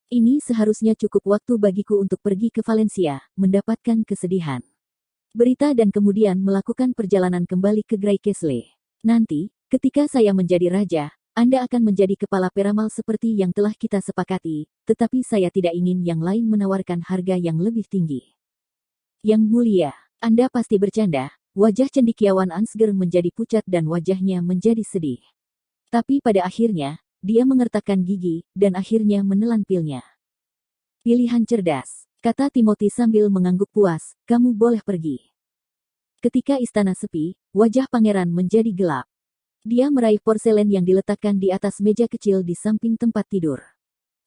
Ini seharusnya cukup waktu bagiku untuk pergi ke Valencia, mendapatkan kesedihan berita dan kemudian melakukan perjalanan kembali ke Grey Castle. Nanti, ketika saya menjadi raja, Anda akan menjadi kepala peramal seperti yang telah kita sepakati, tetapi saya tidak ingin yang lain menawarkan harga yang lebih tinggi. Yang mulia, Anda pasti bercanda. Wajah cendekiawan Ansgar menjadi pucat dan wajahnya menjadi sedih. Tapi pada akhirnya, dia mengertakkan gigi, dan akhirnya menelan pilnya. Pilihan cerdas, kata Timothy sambil mengangguk puas, kamu boleh pergi. Ketika istana sepi, wajah pangeran menjadi gelap. Dia meraih porselen yang diletakkan di atas meja kecil di samping tempat tidur.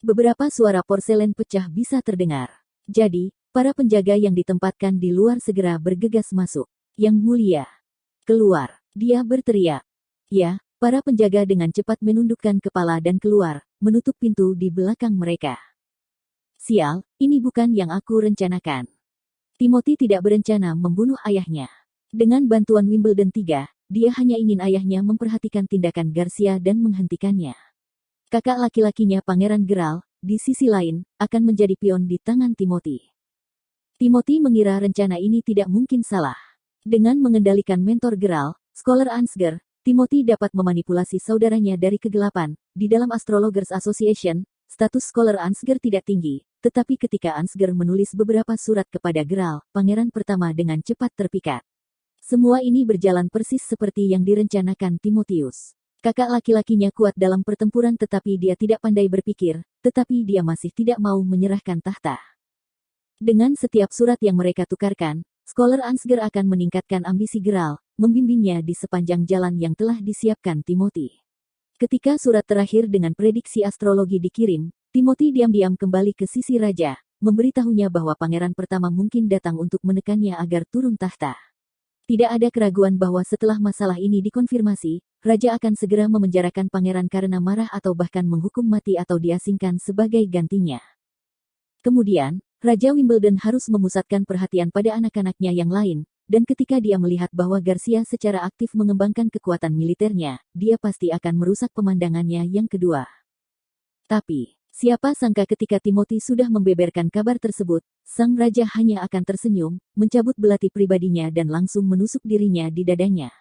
Beberapa suara porselen pecah bisa terdengar. Jadi, para penjaga yang ditempatkan di luar segera bergegas masuk. Yang mulia, keluar, dia berteriak. Ya, para penjaga dengan cepat menundukkan kepala dan keluar, menutup pintu di belakang mereka. Sial, ini bukan yang aku rencanakan. Timothy tidak berencana membunuh ayahnya. Dengan bantuan Wimbledon 3, dia hanya ingin ayahnya memperhatikan tindakan Garcia dan menghentikannya. Kakak laki-lakinya Pangeran Geralt, di sisi lain, akan menjadi pion di tangan Timothy. Timothy mengira rencana ini tidak mungkin salah. Dengan mengendalikan mentor Geralt, Scholar Ansgar, Timothy dapat memanipulasi saudaranya dari kegelapan. Di dalam Astrologers Association, status Scholar Ansgar tidak tinggi, tetapi ketika Ansgar menulis beberapa surat kepada Geralt, pangeran pertama dengan cepat terpikat. Semua ini berjalan persis seperti yang direncanakan Timotius. Kakak laki-lakinya kuat dalam pertempuran tetapi dia tidak pandai berpikir, tetapi dia masih tidak mau menyerahkan tahta. Dengan setiap surat yang mereka tukarkan, Scholar Ansgar akan meningkatkan ambisi Geralt, membimbingnya di sepanjang jalan yang telah disiapkan Timothy. Ketika surat terakhir dengan prediksi astrologi dikirim, Timothy diam-diam kembali ke sisi raja, memberitahunya bahwa pangeran pertama mungkin datang untuk menekannya agar turun tahta. Tidak ada keraguan bahwa setelah masalah ini dikonfirmasi, raja akan segera memenjarakan pangeran karena marah atau bahkan menghukum mati atau diasingkan sebagai gantinya. Kemudian, Raja Wimbledon harus memusatkan perhatian pada anak-anaknya yang lain, dan ketika dia melihat bahwa Garcia secara aktif mengembangkan kekuatan militernya, dia pasti akan merusak pemandangannya yang kedua. Tapi, siapa sangka ketika Timothy sudah membeberkan kabar tersebut, sang raja hanya akan tersenyum, mencabut belati pribadinya dan langsung menusuk dirinya di dadanya.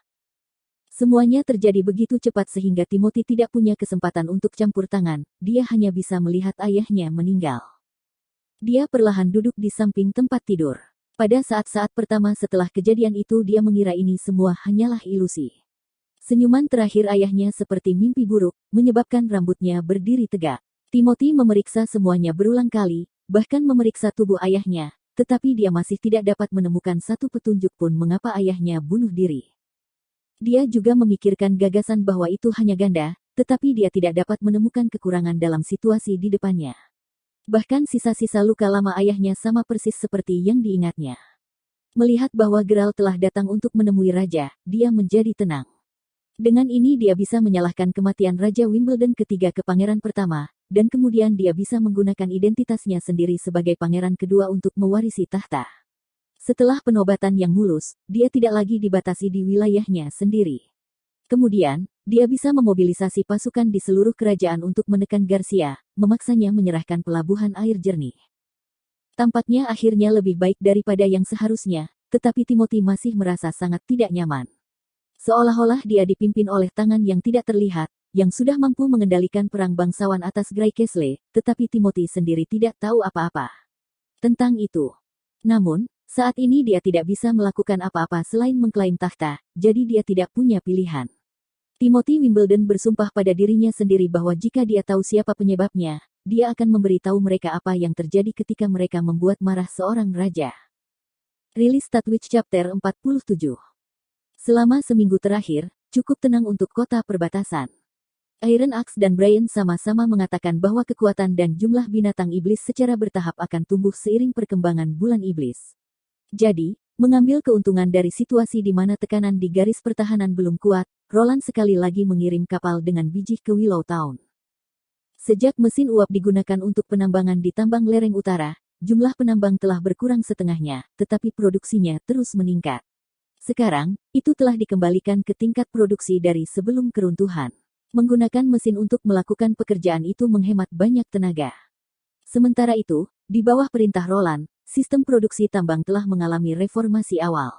Semuanya terjadi begitu cepat sehingga Timothy tidak punya kesempatan untuk campur tangan, dia hanya bisa melihat ayahnya meninggal. Dia perlahan duduk di samping tempat tidur. Pada saat-saat pertama setelah kejadian itu dia mengira ini semua hanyalah ilusi. Senyuman terakhir ayahnya seperti mimpi buruk, menyebabkan rambutnya berdiri tegak. Timothy memeriksa semuanya berulang kali, bahkan memeriksa tubuh ayahnya, tetapi dia masih tidak dapat menemukan satu petunjuk pun mengapa ayahnya bunuh diri. Dia juga memikirkan gagasan bahwa itu hanya ganda, tetapi dia tidak dapat menemukan kekurangan dalam situasi di depannya. Bahkan sisa-sisa luka lama ayahnya sama persis seperti yang diingatnya. Melihat bahwa Geralt telah datang untuk menemui raja, dia menjadi tenang. Dengan ini dia bisa menyalahkan kematian Raja Wimbledon ketiga ke pangeran pertama, dan kemudian dia bisa menggunakan identitasnya sendiri sebagai pangeran kedua untuk mewarisi tahta. Setelah penobatan yang mulus, dia tidak lagi dibatasi di wilayahnya sendiri. Kemudian, dia bisa memobilisasi pasukan di seluruh kerajaan untuk menekan Garcia, memaksanya menyerahkan pelabuhan air jernih. Tampaknya akhirnya lebih baik daripada yang seharusnya, tetapi Timothy masih merasa sangat tidak nyaman. Seolah-olah dia dipimpin oleh tangan yang tidak terlihat, yang sudah mampu mengendalikan perang bangsawan atas Gray Castle, tetapi Timothy sendiri tidak tahu apa-apa tentang itu. Namun, saat ini dia tidak bisa melakukan apa-apa selain mengklaim takhta, jadi dia tidak punya pilihan. Timothy Wimbledon bersumpah pada dirinya sendiri bahwa jika dia tahu siapa penyebabnya, dia akan memberitahu mereka apa yang terjadi ketika mereka membuat marah seorang raja. Rilis Statwitch Chapter 47. Selama seminggu terakhir, cukup tenang untuk kota perbatasan. Iron Axe dan Brian sama-sama mengatakan bahwa kekuatan dan jumlah binatang iblis secara bertahap akan tumbuh seiring perkembangan bulan iblis. Jadi, mengambil keuntungan dari situasi di mana tekanan di garis pertahanan belum kuat, Roland sekali lagi mengirim kapal dengan biji ke Willow Town. Sejak mesin uap digunakan untuk penambangan di tambang lereng utara, jumlah penambang telah berkurang setengahnya, tetapi produksinya terus meningkat. Sekarang, itu telah dikembalikan ke tingkat produksi dari sebelum keruntuhan. Menggunakan mesin untuk melakukan pekerjaan itu menghemat banyak tenaga. Sementara itu, di bawah perintah Roland, sistem produksi tambang telah mengalami reformasi awal.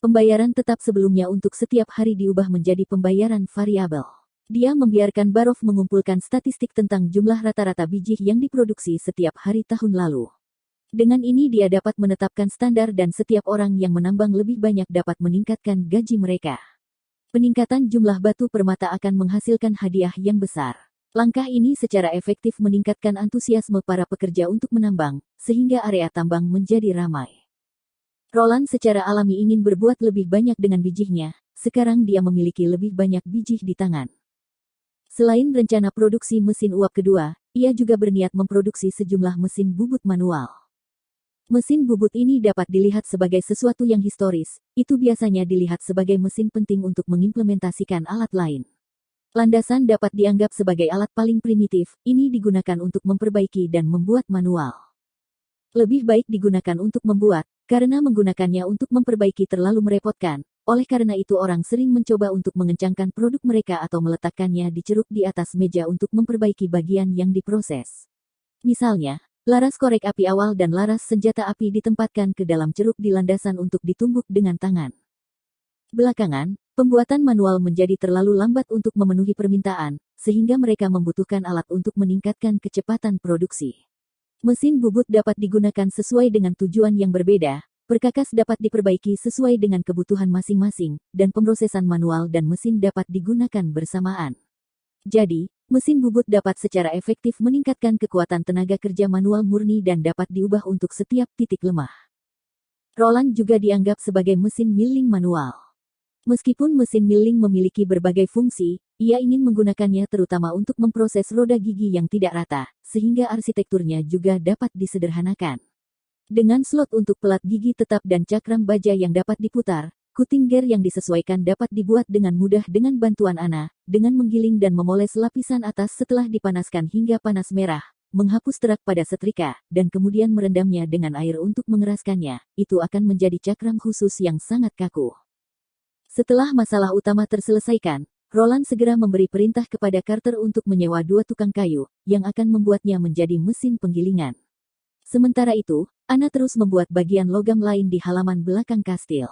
Pembayaran tetap sebelumnya untuk setiap hari diubah menjadi pembayaran variabel. Dia membiarkan Barov mengumpulkan statistik tentang jumlah rata-rata biji yang diproduksi setiap hari tahun lalu. Dengan ini dia dapat menetapkan standar dan setiap orang yang menambang lebih banyak dapat meningkatkan gaji mereka. Peningkatan jumlah batu permata akan menghasilkan hadiah yang besar. Langkah ini secara efektif meningkatkan antusiasme para pekerja untuk menambang, sehingga area tambang menjadi ramai. Roland secara alami ingin berbuat lebih banyak dengan bijinya, sekarang dia memiliki lebih banyak biji di tangan. Selain rencana produksi mesin uap kedua, ia juga berniat memproduksi sejumlah mesin bubut manual. Mesin bubut ini dapat dilihat sebagai sesuatu yang historis, itu biasanya dilihat sebagai mesin penting untuk mengimplementasikan alat lain. Landasan dapat dianggap sebagai alat paling primitif, ini digunakan untuk memperbaiki dan membuat manual. Lebih baik digunakan untuk membuat, karena menggunakannya untuk memperbaiki terlalu merepotkan. Oleh karena itu orang sering mencoba untuk mengencangkan produk mereka atau meletakkannya di ceruk di atas meja untuk memperbaiki bagian yang diproses. Misalnya, laras korek api awal dan laras senjata api ditempatkan ke dalam ceruk di landasan untuk ditumbuk dengan tangan. Belakangan, pembuatan manual menjadi terlalu lambat untuk memenuhi permintaan, sehingga mereka membutuhkan alat untuk meningkatkan kecepatan produksi. Mesin bubut dapat digunakan sesuai dengan tujuan yang berbeda. Perkakas dapat diperbaiki sesuai dengan kebutuhan masing-masing, dan pemrosesan manual dan mesin dapat digunakan bersamaan. Jadi, mesin bubut dapat secara efektif meningkatkan kekuatan tenaga kerja manual murni dan dapat diubah untuk setiap titik lemah. Roland juga dianggap sebagai mesin milling manual. Meskipun mesin milling memiliki berbagai fungsi, ia ingin menggunakannya terutama untuk memproses roda gigi yang tidak rata, sehingga arsitekturnya juga dapat disederhanakan. Dengan slot untuk pelat gigi tetap dan cakram baja yang dapat diputar, kuting gear yang disesuaikan dapat dibuat dengan mudah dengan bantuan Ana, dengan menggiling dan memoles lapisan atas setelah dipanaskan hingga panas merah, menghapus terak pada setrika, dan kemudian merendamnya dengan air untuk mengeraskannya, itu akan menjadi cakram khusus yang sangat kaku. Setelah masalah utama terselesaikan, Roland segera memberi perintah kepada Carter untuk menyewa 2 tukang kayu, yang akan membuatnya menjadi mesin penggilingan. Sementara itu, Ana terus membuat bagian logam lain di halaman belakang kastil.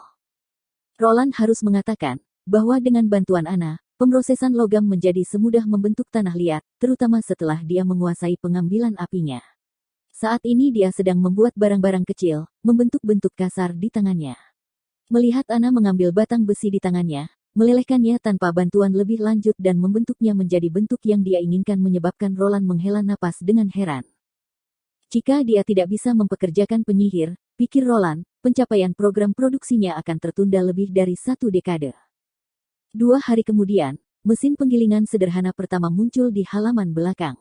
Roland harus mengatakan, bahwa dengan bantuan Ana, pemrosesan logam menjadi semudah membentuk tanah liat, terutama setelah dia menguasai pengambilan apinya. Saat ini dia sedang membuat barang-barang kecil, membentuk bentuk kasar di tangannya. Melihat Ana mengambil batang besi di tangannya, melelehkannya tanpa bantuan lebih lanjut dan membentuknya menjadi bentuk yang dia inginkan menyebabkan Roland menghela napas dengan heran. Jika dia tidak bisa mempekerjakan penyihir, pikir Roland, pencapaian program produksinya akan tertunda lebih dari 1 dekade. 2 hari kemudian, mesin penggilingan sederhana pertama muncul di halaman belakang.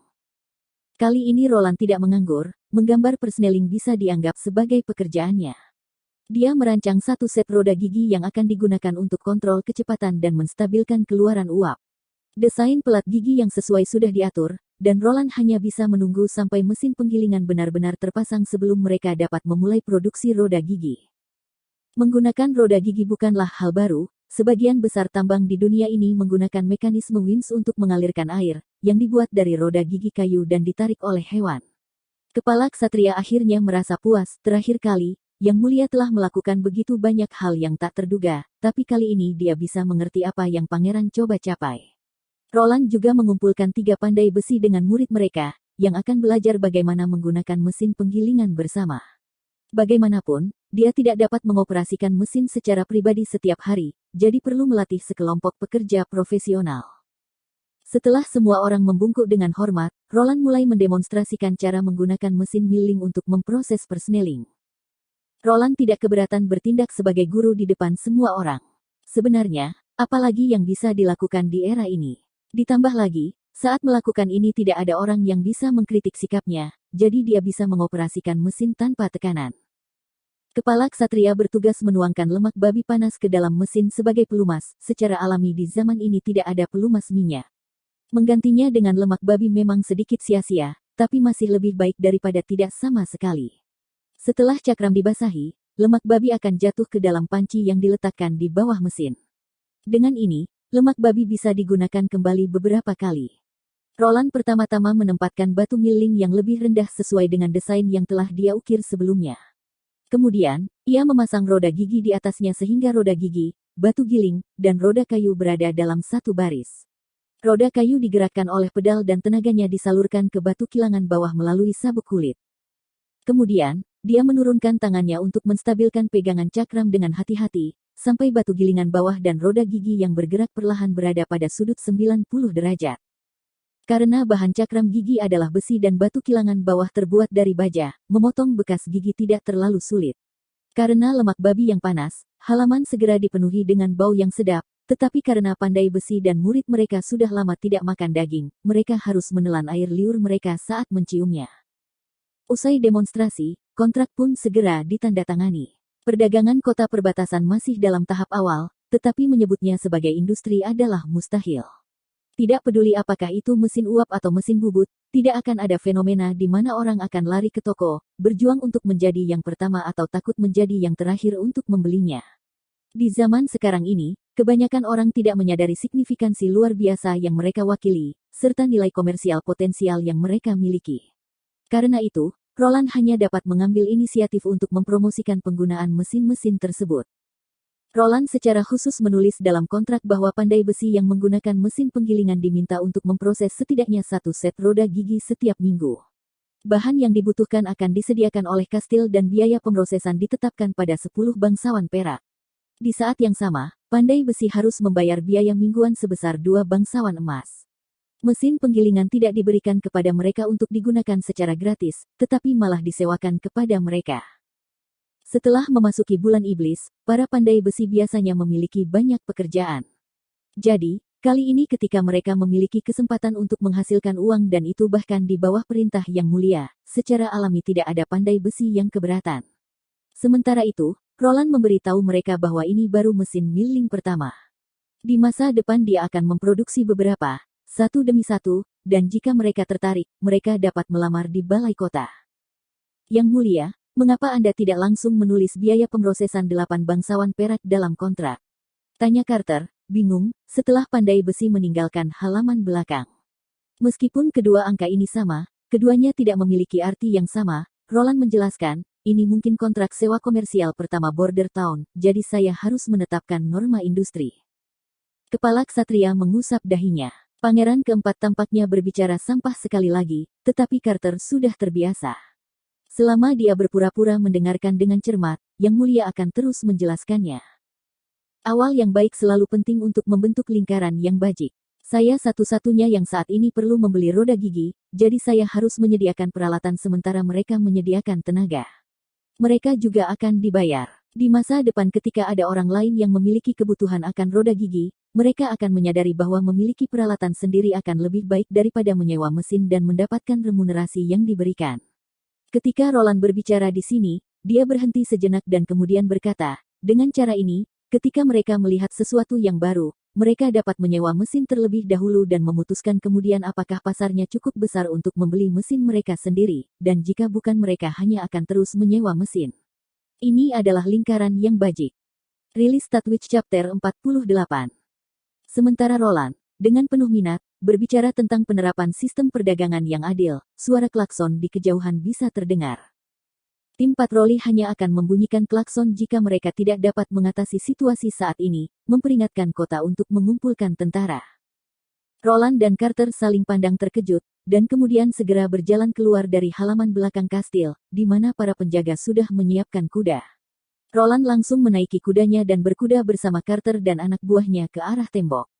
Kali ini Roland tidak menganggur, menggambar persneling bisa dianggap sebagai pekerjaannya. Dia merancang 1 set roda gigi yang akan digunakan untuk kontrol kecepatan dan menstabilkan keluaran uap. Desain pelat gigi yang sesuai sudah diatur, dan Roland hanya bisa menunggu sampai mesin penggilingan benar-benar terpasang sebelum mereka dapat memulai produksi roda gigi. Menggunakan roda gigi bukanlah hal baru, sebagian besar tambang di dunia ini menggunakan mekanisme winch untuk mengalirkan air, yang dibuat dari roda gigi kayu dan ditarik oleh hewan. Kepala ksatria akhirnya merasa puas. Terakhir kali, Yang Mulia telah melakukan begitu banyak hal yang tak terduga, tapi kali ini dia bisa mengerti apa yang pangeran coba capai. Roland juga mengumpulkan 3 pandai besi dengan murid mereka, yang akan belajar bagaimana menggunakan mesin penggilingan bersama. Bagaimanapun, dia tidak dapat mengoperasikan mesin secara pribadi setiap hari, jadi perlu melatih sekelompok pekerja profesional. Setelah semua orang membungkuk dengan hormat, Roland mulai mendemonstrasikan cara menggunakan mesin milling untuk memproses persneling. Roland tidak keberatan bertindak sebagai guru di depan semua orang. Sebenarnya, apalagi yang bisa dilakukan di era ini? Ditambah lagi, saat melakukan ini tidak ada orang yang bisa mengkritik sikapnya, jadi dia bisa mengoperasikan mesin tanpa tekanan. Kepala ksatria bertugas menuangkan lemak babi panas ke dalam mesin sebagai pelumas. Secara alami di zaman ini tidak ada pelumas minyak. Menggantinya dengan lemak babi memang sedikit sia-sia, tapi masih lebih baik daripada tidak sama sekali. Setelah cakram dibasahi, lemak babi akan jatuh ke dalam panci yang diletakkan di bawah mesin. Dengan ini, lemak babi bisa digunakan kembali beberapa kali. Roland pertama-tama menempatkan batu milling yang lebih rendah sesuai dengan desain yang telah dia ukir sebelumnya. Kemudian, ia memasang roda gigi di atasnya sehingga roda gigi, batu giling, dan roda kayu berada dalam satu baris. Roda kayu digerakkan oleh pedal dan tenaganya disalurkan ke batu kilangan bawah melalui sabuk kulit. Kemudian, dia menurunkan tangannya untuk menstabilkan pegangan cakram dengan hati-hati, sampai batu gilingan bawah dan roda gigi yang bergerak perlahan berada pada sudut 90 derajat. Karena bahan cakram gigi adalah besi dan batu kilangan bawah terbuat dari baja, memotong bekas gigi tidak terlalu sulit. Karena lemak babi yang panas, halaman segera dipenuhi dengan bau yang sedap, tetapi karena pandai besi dan murid mereka sudah lama tidak makan daging, mereka harus menelan air liur mereka saat menciumnya. Usai demonstrasi, kontrak pun segera ditandatangani. Perdagangan kota perbatasan masih dalam tahap awal, tetapi menyebutnya sebagai industri adalah mustahil. Tidak peduli apakah itu mesin uap atau mesin bubut, tidak akan ada fenomena di mana orang akan lari ke toko, berjuang untuk menjadi yang pertama atau takut menjadi yang terakhir untuk membelinya. Di zaman sekarang ini, kebanyakan orang tidak menyadari signifikansi luar biasa yang mereka wakili, serta nilai komersial potensial yang mereka miliki. Karena itu, Roland hanya dapat mengambil inisiatif untuk mempromosikan penggunaan mesin-mesin tersebut. Roland secara khusus menulis dalam kontrak bahwa pandai besi yang menggunakan mesin penggilingan diminta untuk memproses setidaknya 1 set roda gigi setiap minggu. Bahan yang dibutuhkan akan disediakan oleh kastil dan biaya pemrosesan ditetapkan pada 10 bangsawan perak. Di saat yang sama, pandai besi harus membayar biaya mingguan sebesar 2 bangsawan emas. Mesin penggilingan tidak diberikan kepada mereka untuk digunakan secara gratis, tetapi malah disewakan kepada mereka. Setelah memasuki bulan iblis, para pandai besi biasanya memiliki banyak pekerjaan. Jadi, kali ini ketika mereka memiliki kesempatan untuk menghasilkan uang dan itu bahkan di bawah perintah Yang Mulia, secara alami tidak ada pandai besi yang keberatan. Sementara itu, Roland memberitahu mereka bahwa ini baru mesin milling pertama. Di masa depan dia akan memproduksi beberapa, satu demi satu, dan jika mereka tertarik, mereka dapat melamar di balai kota. Yang Mulia, mengapa Anda tidak langsung menulis biaya pemrosesan 8 bangsawan perak dalam kontrak? Tanya Carter, bingung, setelah pandai besi meninggalkan halaman belakang. Meskipun kedua angka ini sama, keduanya tidak memiliki arti yang sama, Roland menjelaskan, ini mungkin kontrak sewa komersial pertama Border Town, jadi saya harus menetapkan norma industri. Kepala ksatria mengusap dahinya. Pangeran keempat tampaknya berbicara sampah sekali lagi, tetapi Carter sudah terbiasa. Selama dia berpura-pura mendengarkan dengan cermat, Yang Mulia akan terus menjelaskannya. Awal yang baik selalu penting untuk membentuk lingkaran yang bajik. Saya satu-satunya yang saat ini perlu membeli roda gigi, jadi saya harus menyediakan peralatan sementara mereka menyediakan tenaga. Mereka juga akan dibayar. Di masa depan ketika ada orang lain yang memiliki kebutuhan akan roda gigi, mereka akan menyadari bahwa memiliki peralatan sendiri akan lebih baik daripada menyewa mesin dan mendapatkan remunerasi yang diberikan. Ketika Roland berbicara di sini, dia berhenti sejenak dan kemudian berkata, dengan cara ini, ketika mereka melihat sesuatu yang baru, mereka dapat menyewa mesin terlebih dahulu dan memutuskan kemudian apakah pasarnya cukup besar untuk membeli mesin mereka sendiri, dan jika bukan mereka hanya akan terus menyewa mesin. Ini adalah lingkaran yang bajik. Rilis Statwich Chapter 48. Sementara Roland, dengan penuh minat, berbicara tentang penerapan sistem perdagangan yang adil, suara klakson di kejauhan bisa terdengar. Tim patroli hanya akan membunyikan klakson jika mereka tidak dapat mengatasi situasi saat ini, memperingatkan kota untuk mengumpulkan tentara. Roland dan Carter saling pandang terkejut, dan kemudian segera berjalan keluar dari halaman belakang kastil, di mana para penjaga sudah menyiapkan kuda. Roland langsung menaiki kudanya dan berkuda bersama Carter dan anak buahnya ke arah tembok.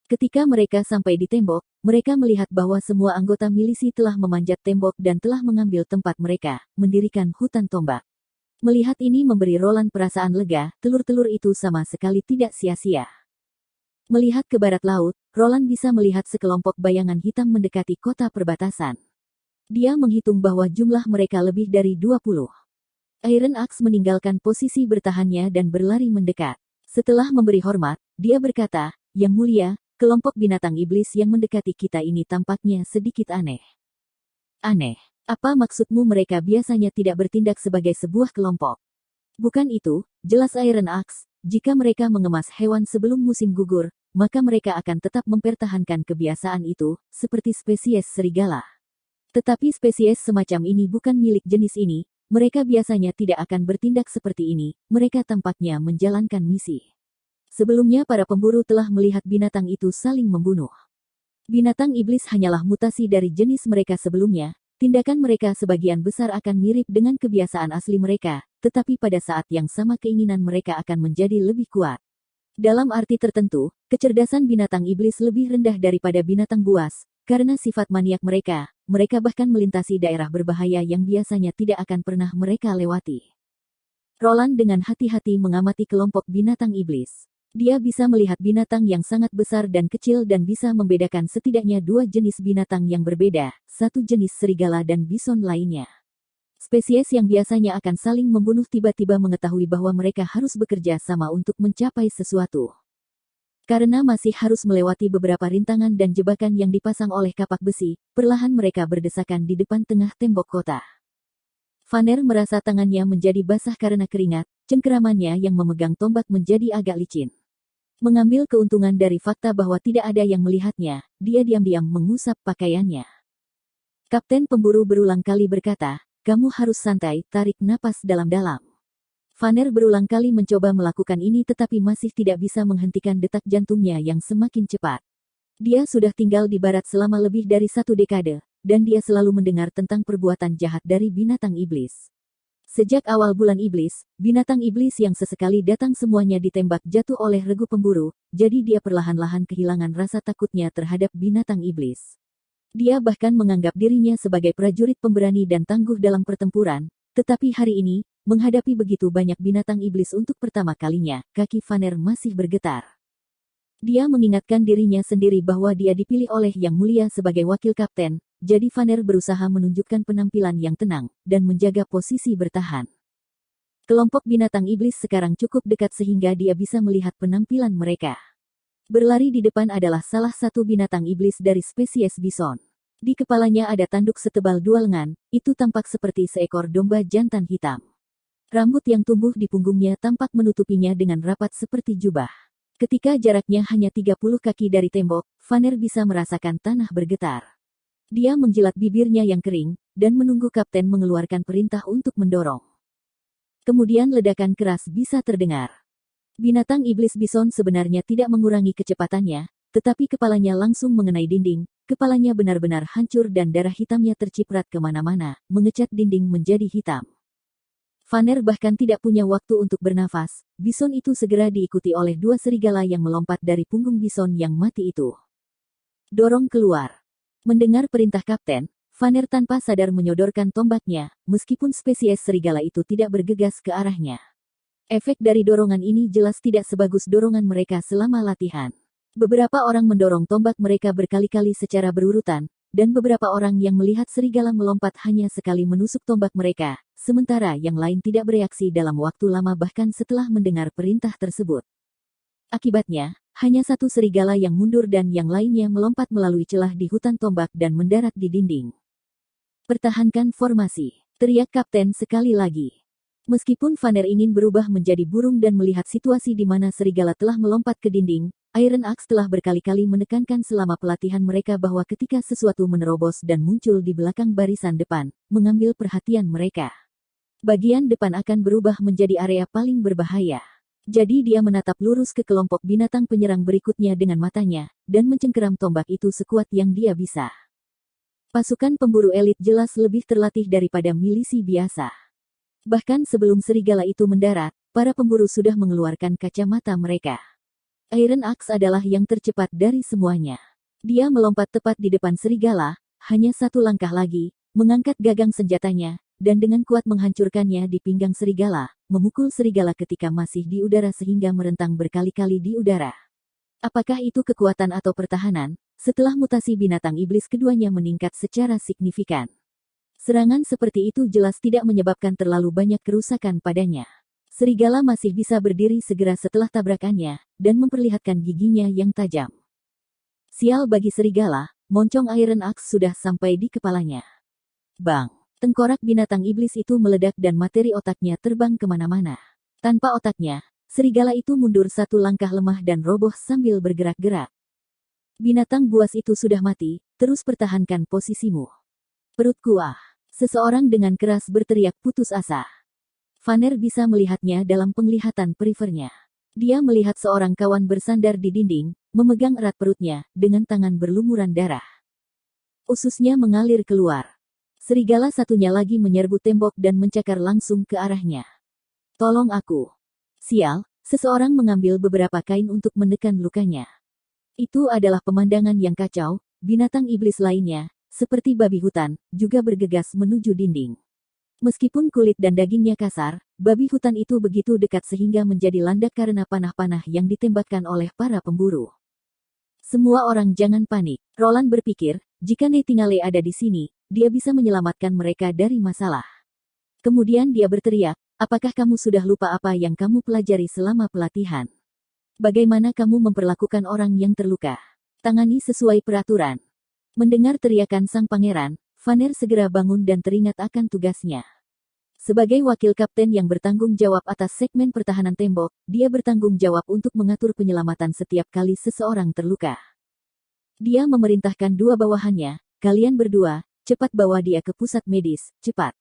Ketika mereka sampai di tembok, mereka melihat bahwa semua anggota milisi telah memanjat tembok dan telah mengambil tempat mereka, mendirikan hutan tombak. Melihat ini memberi Roland perasaan lega, telur-telur itu sama sekali tidak sia-sia. Melihat ke barat laut, Roland bisa melihat sekelompok bayangan hitam mendekati kota perbatasan. Dia menghitung bahwa jumlah mereka lebih dari 20. Iron Axe meninggalkan posisi bertahannya dan berlari mendekat. Setelah memberi hormat, dia berkata, "Yang mulia, kelompok binatang iblis yang mendekati kita ini tampaknya sedikit aneh." "Aneh? Apa maksudmu mereka biasanya tidak bertindak sebagai sebuah kelompok?" "Bukan itu, jelas Iron Axe. Jika mereka mengemas hewan sebelum musim gugur, maka mereka akan tetap mempertahankan kebiasaan itu, seperti spesies serigala. Tetapi spesies semacam ini bukan milik jenis ini, mereka biasanya tidak akan bertindak seperti ini, mereka tampaknya menjalankan misi." Sebelumnya para pemburu telah melihat binatang itu saling membunuh. Binatang iblis hanyalah mutasi dari jenis mereka sebelumnya, tindakan mereka sebagian besar akan mirip dengan kebiasaan asli mereka, tetapi pada saat yang sama keinginan mereka akan menjadi lebih kuat. Dalam arti tertentu, kecerdasan binatang iblis lebih rendah daripada binatang buas, karena sifat maniak mereka, mereka bahkan melintasi daerah berbahaya yang biasanya tidak akan pernah mereka lewati. Roland dengan hati-hati mengamati kelompok binatang iblis. Dia bisa melihat binatang yang sangat besar dan kecil dan bisa membedakan setidaknya dua jenis binatang yang berbeda, satu jenis serigala dan bison lainnya. Spesies yang biasanya akan saling membunuh tiba-tiba mengetahui bahwa mereka harus bekerja sama untuk mencapai sesuatu. Karena masih harus melewati beberapa rintangan dan jebakan yang dipasang oleh kapak besi, perlahan mereka berdesakan di depan tengah tembok kota. Vanner merasa tangannya menjadi basah karena keringat, cengkeramannya yang memegang tombak menjadi agak licin. Mengambil keuntungan dari fakta bahwa tidak ada yang melihatnya, dia diam-diam mengusap pakaiannya. Kapten pemburu berulang kali berkata, "Kamu harus santai, tarik napas dalam-dalam." Vanner berulang kali mencoba melakukan ini tetapi masih tidak bisa menghentikan detak jantungnya yang semakin cepat. Dia sudah tinggal di barat selama lebih dari 1 dekade, dan dia selalu mendengar tentang perbuatan jahat dari binatang iblis. Sejak awal bulan iblis, binatang iblis yang sesekali datang semuanya ditembak jatuh oleh regu pemburu, jadi dia perlahan-lahan kehilangan rasa takutnya terhadap binatang iblis. Dia bahkan menganggap dirinya sebagai prajurit pemberani dan tangguh dalam pertempuran, tetapi hari ini, menghadapi begitu banyak binatang iblis untuk pertama kalinya, kaki Vanner masih bergetar. Dia mengingatkan dirinya sendiri bahwa dia dipilih oleh Yang Mulia sebagai wakil kapten, jadi Vanner berusaha menunjukkan penampilan yang tenang, dan menjaga posisi bertahan. Kelompok binatang iblis sekarang cukup dekat sehingga dia bisa melihat penampilan mereka. Berlari di depan adalah salah satu binatang iblis dari spesies bison. Di kepalanya ada tanduk setebal 2 lengan, itu tampak seperti seekor domba jantan hitam. Rambut yang tumbuh di punggungnya tampak menutupinya dengan rapat seperti jubah. Ketika jaraknya hanya 30 kaki dari tembok, Vanner bisa merasakan tanah bergetar. Dia menjilat bibirnya yang kering, dan menunggu kapten mengeluarkan perintah untuk mendorong. Kemudian ledakan keras bisa terdengar. Binatang iblis bison sebenarnya tidak mengurangi kecepatannya, tetapi kepalanya langsung mengenai dinding, kepalanya benar-benar hancur dan darah hitamnya terciprat kemana-mana, mengecat dinding menjadi hitam. Vanner bahkan tidak punya waktu untuk bernafas, bison itu segera diikuti oleh 2 serigala yang melompat dari punggung bison yang mati itu. Dorong keluar. Mendengar perintah kapten, Vanner tanpa sadar menyodorkan tombaknya, meskipun spesies serigala itu tidak bergegas ke arahnya. Efek dari dorongan ini jelas tidak sebagus dorongan mereka selama latihan. Beberapa orang mendorong tombak mereka berkali-kali secara berurutan, dan beberapa orang yang melihat serigala melompat hanya sekali menusuk tombak mereka, sementara yang lain tidak bereaksi dalam waktu lama bahkan setelah mendengar perintah tersebut. Akibatnya, hanya 1 serigala yang mundur dan yang lainnya melompat melalui celah di hutan tombak dan mendarat di dinding. "Pertahankan formasi," teriak kapten sekali lagi. Meskipun Vanner ingin berubah menjadi burung dan melihat situasi di mana serigala telah melompat ke dinding, Iron Axe telah berkali-kali menekankan selama pelatihan mereka bahwa ketika sesuatu menerobos dan muncul di belakang barisan depan, mengambil perhatian mereka. Bagian depan akan berubah menjadi area paling berbahaya. Jadi dia menatap lurus ke kelompok binatang penyerang berikutnya dengan matanya, dan mencengkeram tombak itu sekuat yang dia bisa. Pasukan pemburu elit jelas lebih terlatih daripada milisi biasa. Bahkan sebelum serigala itu mendarat, para pemburu sudah mengeluarkan kacamata mereka. Iron Axe adalah yang tercepat dari semuanya. Dia melompat tepat di depan serigala, hanya satu langkah lagi, mengangkat gagang senjatanya, dan dengan kuat menghancurkannya di pinggang serigala, memukul serigala ketika masih di udara sehingga merentang berkali-kali di udara. Apakah itu kekuatan atau pertahanan? Setelah mutasi binatang iblis keduanya meningkat secara signifikan. Serangan seperti itu jelas tidak menyebabkan terlalu banyak kerusakan padanya. Serigala masih bisa berdiri segera setelah tabrakannya, dan memperlihatkan giginya yang tajam. Sial bagi serigala, moncong Iron Axe sudah sampai di kepalanya. Bang! Tengkorak binatang iblis itu meledak dan materi otaknya terbang kemana-mana. Tanpa otaknya, serigala itu mundur satu langkah lemah dan roboh sambil bergerak-gerak. Binatang buas itu sudah mati, terus pertahankan posisimu. Perutku ah! Seseorang dengan keras berteriak putus asa. Vanner bisa melihatnya dalam penglihatan perifernya. Dia melihat seorang kawan bersandar di dinding, memegang erat perutnya, dengan tangan berlumuran darah. Ususnya mengalir keluar. Serigala satunya lagi menyerbu tembok dan mencakar langsung ke arahnya. Tolong aku. Sial, seseorang mengambil beberapa kain untuk menekan lukanya. Itu adalah pemandangan yang kacau, binatang iblis lainnya, seperti babi hutan, juga bergegas menuju dinding. Meskipun kulit dan dagingnya kasar, babi hutan itu begitu dekat sehingga menjadi landak karena panah-panah yang ditembakkan oleh para pemburu. Semua orang jangan panik. Roland berpikir, jika Nightingale ada di sini, dia bisa menyelamatkan mereka dari masalah. Kemudian dia berteriak, apakah kamu sudah lupa apa yang kamu pelajari selama pelatihan? Bagaimana kamu memperlakukan orang yang terluka? Tangani sesuai peraturan. Mendengar teriakan sang pangeran, Vanner segera bangun dan teringat akan tugasnya. Sebagai wakil kapten yang bertanggung jawab atas segmen pertahanan tembok, dia bertanggung jawab untuk mengatur penyelamatan setiap kali seseorang terluka. Dia memerintahkan dua bawahannya, kalian berdua, cepat bawa dia ke pusat medis, cepat.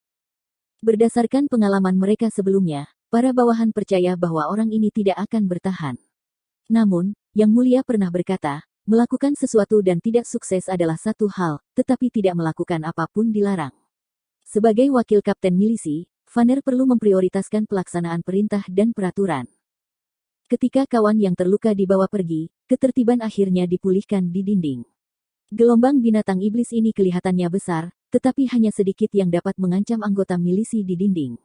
Berdasarkan pengalaman mereka sebelumnya, para bawahan percaya bahwa orang ini tidak akan bertahan. Namun, Yang Mulia pernah berkata, melakukan sesuatu dan tidak sukses adalah satu hal, tetapi tidak melakukan apapun dilarang. Sebagai wakil kapten milisi, Vanner perlu memprioritaskan pelaksanaan perintah dan peraturan. Ketika kawan yang terluka dibawa pergi, ketertiban akhirnya dipulihkan di dinding. Gelombang binatang iblis ini kelihatannya besar, tetapi hanya sedikit yang dapat mengancam anggota milisi di dinding.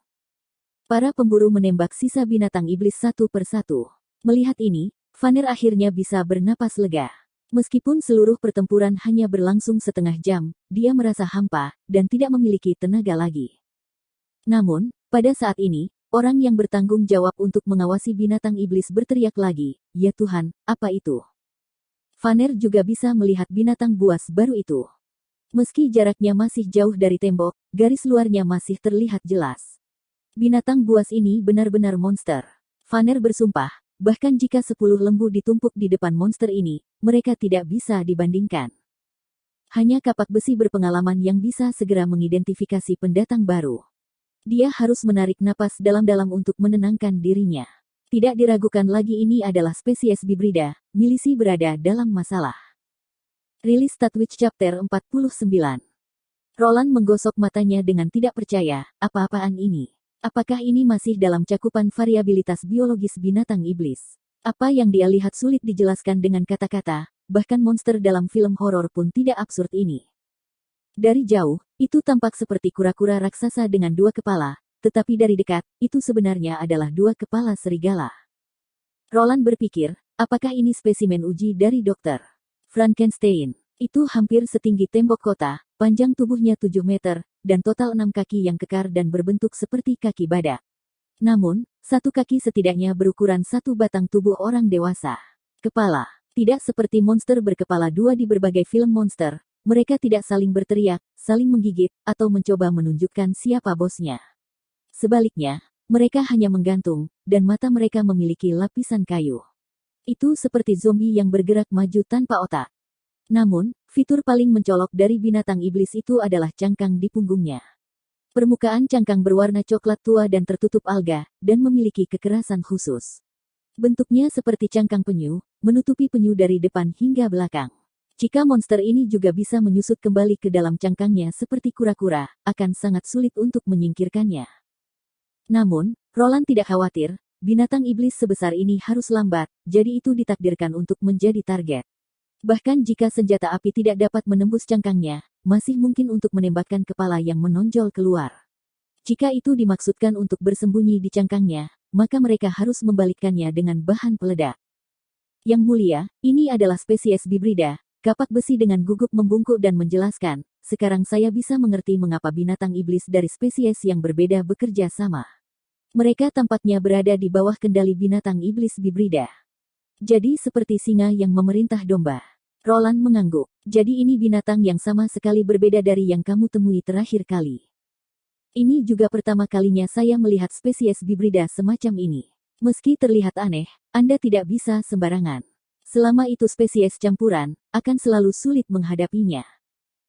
Para pemburu menembak sisa binatang iblis satu persatu. Melihat ini, Vanner akhirnya bisa bernapas lega. Meskipun seluruh pertempuran hanya berlangsung setengah jam, dia merasa hampa, dan tidak memiliki tenaga lagi. Namun, pada saat ini, orang yang bertanggung jawab untuk mengawasi binatang iblis berteriak lagi, ya Tuhan, apa itu? Vanner juga bisa melihat binatang buas baru itu. Meski jaraknya masih jauh dari tembok, garis luarnya masih terlihat jelas. Binatang buas ini benar-benar monster. Vanner bersumpah, bahkan jika 10 lembu ditumpuk di depan monster ini, mereka tidak bisa dibandingkan. Hanya kapak besi berpengalaman yang bisa segera mengidentifikasi pendatang baru. Dia harus menarik napas dalam-dalam untuk menenangkan dirinya. Tidak diragukan lagi ini adalah spesies bibrida, milisi berada dalam masalah. Rilis Statwitch Chapter 49. Roland menggosok matanya dengan tidak percaya, apa-apaan ini? Apakah ini masih dalam cakupan variabilitas biologis binatang iblis? Apa yang dia lihat sulit dijelaskan dengan kata-kata, bahkan monster dalam film horor pun tidak absurd ini. Dari jauh, itu tampak seperti kura-kura raksasa dengan dua kepala, tetapi dari dekat, itu sebenarnya adalah dua kepala serigala. Roland berpikir, apakah ini spesimen uji dari Dr. Frankenstein? Itu hampir setinggi tembok kota, panjang tubuhnya 7 meter, dan total 6 kaki yang kekar dan berbentuk seperti kaki badak. Namun, satu kaki setidaknya berukuran satu batang tubuh orang dewasa. Kepala. Tidak seperti monster berkepala dua di berbagai film monster, mereka tidak saling berteriak, saling menggigit, atau mencoba menunjukkan siapa bosnya. Sebaliknya, mereka hanya menggantung, dan mata mereka memiliki lapisan kayu. Itu seperti zombie yang bergerak maju tanpa otak. Namun, fitur paling mencolok dari binatang iblis itu adalah cangkang di punggungnya. Permukaan cangkang berwarna coklat tua dan tertutup alga, dan memiliki kekerasan khusus. Bentuknya seperti cangkang penyu, menutupi penyu dari depan hingga belakang. Jika monster ini juga bisa menyusut kembali ke dalam cangkangnya seperti kura-kura, akan sangat sulit untuk menyingkirkannya. Namun, Roland tidak khawatir, binatang iblis sebesar ini harus lambat, jadi itu ditakdirkan untuk menjadi target. Bahkan jika senjata api tidak dapat menembus cangkangnya, masih mungkin untuk menembakkan kepala yang menonjol keluar. Jika itu dimaksudkan untuk bersembunyi di cangkangnya, maka mereka harus membalikkannya dengan bahan peledak. Yang mulia, ini adalah spesies Bibrida, kapak besi dengan gugup membungkuk dan menjelaskan, sekarang saya bisa mengerti mengapa binatang iblis dari spesies yang berbeda bekerja sama. Mereka tampaknya berada di bawah kendali binatang iblis Bibrida. Jadi seperti singa yang memerintah domba. Roland mengangguk. Jadi ini binatang yang sama sekali berbeda dari yang kamu temui terakhir kali. Ini juga pertama kalinya saya melihat spesies Bibrida semacam ini. Meski terlihat aneh, Anda tidak bisa sembarangan. Selama itu spesies campuran, akan selalu sulit menghadapinya.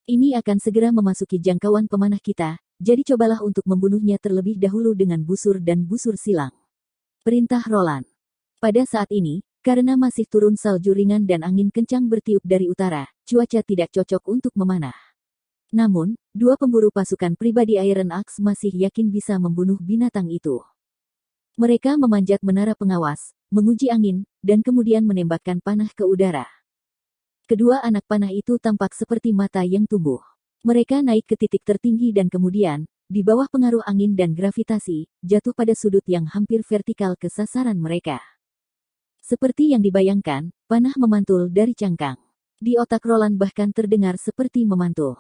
Ini akan segera memasuki jangkauan pemanah kita, jadi cobalah untuk membunuhnya terlebih dahulu dengan busur dan busur silang. Perintah Roland. Pada saat ini, karena masih turun salju ringan dan angin kencang bertiup dari utara, cuaca tidak cocok untuk memanah. Namun, dua pemburu pasukan pribadi Iron Axe masih yakin bisa membunuh binatang itu. Mereka memanjat menara pengawas, menguji angin, dan kemudian menembakkan panah ke udara. Kedua anak panah itu tampak seperti mata yang tumbuh. Mereka naik ke titik tertinggi dan kemudian, di bawah pengaruh angin dan gravitasi, jatuh pada sudut yang hampir vertikal ke sasaran mereka. Seperti yang dibayangkan, panah memantul dari cangkang. Di otak Roland bahkan terdengar seperti memantul.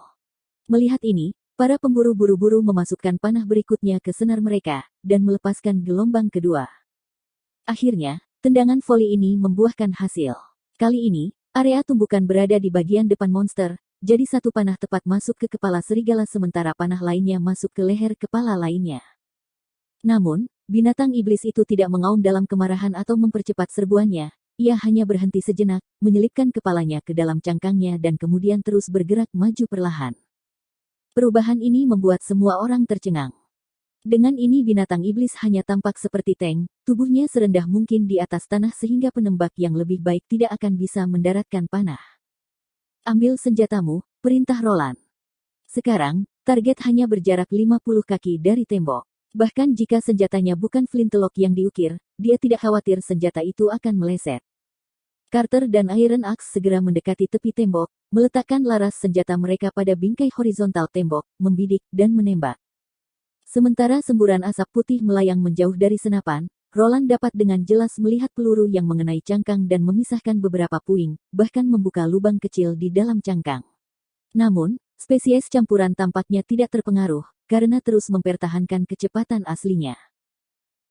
Melihat ini, para pemburu buru-buru memasukkan panah berikutnya ke senar mereka, dan melepaskan gelombang kedua. Akhirnya, tendangan voli ini membuahkan hasil. Kali ini, area tumbukan berada di bagian depan monster, jadi satu panah tepat masuk ke kepala serigala sementara panah lainnya masuk ke leher kepala lainnya. Namun, binatang iblis itu tidak mengaum dalam kemarahan atau mempercepat serbuannya, ia hanya berhenti sejenak, menyelipkan kepalanya ke dalam cangkangnya dan kemudian terus bergerak maju perlahan. Perubahan ini membuat semua orang tercengang. Dengan ini binatang iblis hanya tampak seperti tank, tubuhnya serendah mungkin di atas tanah sehingga penembak yang lebih baik tidak akan bisa mendaratkan panah. Ambil senjatamu, perintah Roland. Sekarang, target hanya berjarak 50 kaki dari tembok. Bahkan jika senjatanya bukan flintlock yang diukir, dia tidak khawatir senjata itu akan meleset. Carter dan Iron Axe segera mendekati tepi tembok, meletakkan laras senjata mereka pada bingkai horizontal tembok, membidik, dan menembak. Sementara semburan asap putih melayang menjauh dari senapan, Roland dapat dengan jelas melihat peluru yang mengenai cangkang dan memisahkan beberapa puing, bahkan membuka lubang kecil di dalam cangkang. Namun, spesies campuran tampaknya tidak terpengaruh, karena terus mempertahankan kecepatan aslinya.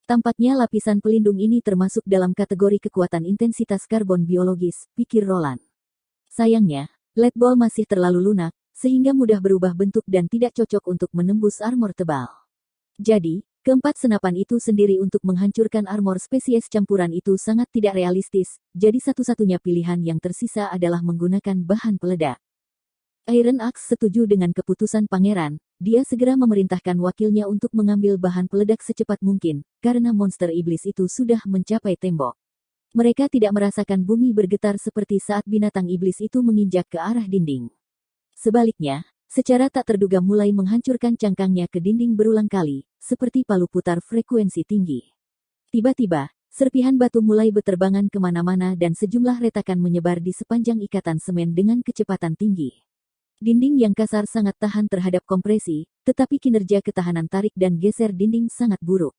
Tampaknya lapisan pelindung ini termasuk dalam kategori kekuatan intensitas karbon biologis, pikir Roland. Sayangnya, lead ball masih terlalu lunak, sehingga mudah berubah bentuk dan tidak cocok untuk menembus armor tebal. Jadi, keempat senapan itu sendiri untuk menghancurkan armor spesies campuran itu sangat tidak realistis, jadi satu-satunya pilihan yang tersisa adalah menggunakan bahan peledak. Iron Axe setuju dengan keputusan pangeran, dia segera memerintahkan wakilnya untuk mengambil bahan peledak secepat mungkin, karena monster iblis itu sudah mencapai tembok. Mereka tidak merasakan bumi bergetar seperti saat binatang iblis itu menginjak ke arah dinding. Sebaliknya, secara tak terduga mulai menghancurkan cangkangnya ke dinding berulang kali, seperti palu putar frekuensi tinggi. Tiba-tiba, serpihan batu mulai berterbangan kemana-mana dan sejumlah retakan menyebar di sepanjang ikatan semen dengan kecepatan tinggi. Dinding yang kasar sangat tahan terhadap kompresi, tetapi kinerja ketahanan tarik dan geser dinding sangat buruk.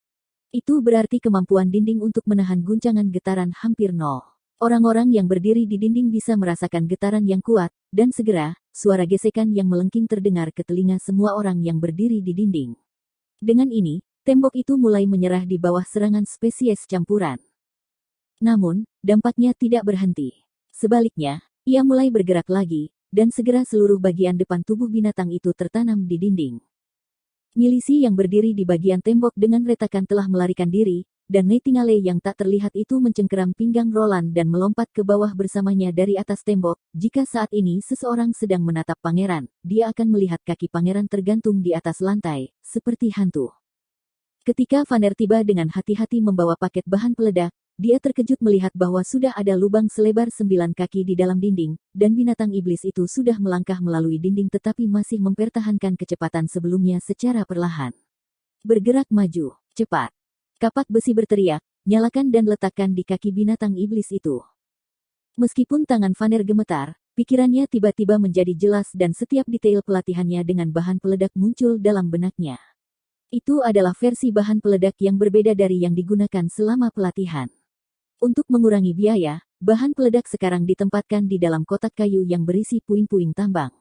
Itu berarti kemampuan dinding untuk menahan guncangan getaran hampir nol. Orang-orang yang berdiri di dinding bisa merasakan getaran yang kuat, dan segera, suara gesekan yang melengking terdengar ke telinga semua orang yang berdiri di dinding. Dengan ini, tembok itu mulai menyerah di bawah serangan spesies campuran. Namun, dampaknya tidak berhenti. Sebaliknya, ia mulai bergerak lagi, dan segera seluruh bagian depan tubuh binatang itu tertanam di dinding. Milisi yang berdiri di bagian tembok dengan retakan telah melarikan diri, dan Nightingale yang tak terlihat itu mencengkeram pinggang Roland dan melompat ke bawah bersamanya dari atas tembok. Jika saat ini seseorang sedang menatap pangeran, dia akan melihat kaki pangeran tergantung di atas lantai, seperti hantu. Ketika Vanner tiba dengan hati-hati membawa paket bahan peledak, dia terkejut melihat bahwa sudah ada lubang selebar 9 kaki di dalam dinding, dan binatang iblis itu sudah melangkah melalui dinding tetapi masih mempertahankan kecepatan sebelumnya secara perlahan. Bergerak maju, cepat. Kapak besi berteriak, nyalakan dan letakkan di kaki binatang iblis itu. Meskipun tangan Vanner gemetar, pikirannya tiba-tiba menjadi jelas dan setiap detail pelatihannya dengan bahan peledak muncul dalam benaknya. Itu adalah versi bahan peledak yang berbeda dari yang digunakan selama pelatihan. Untuk mengurangi biaya, bahan peledak sekarang ditempatkan di dalam kotak kayu yang berisi puing-puing tambang.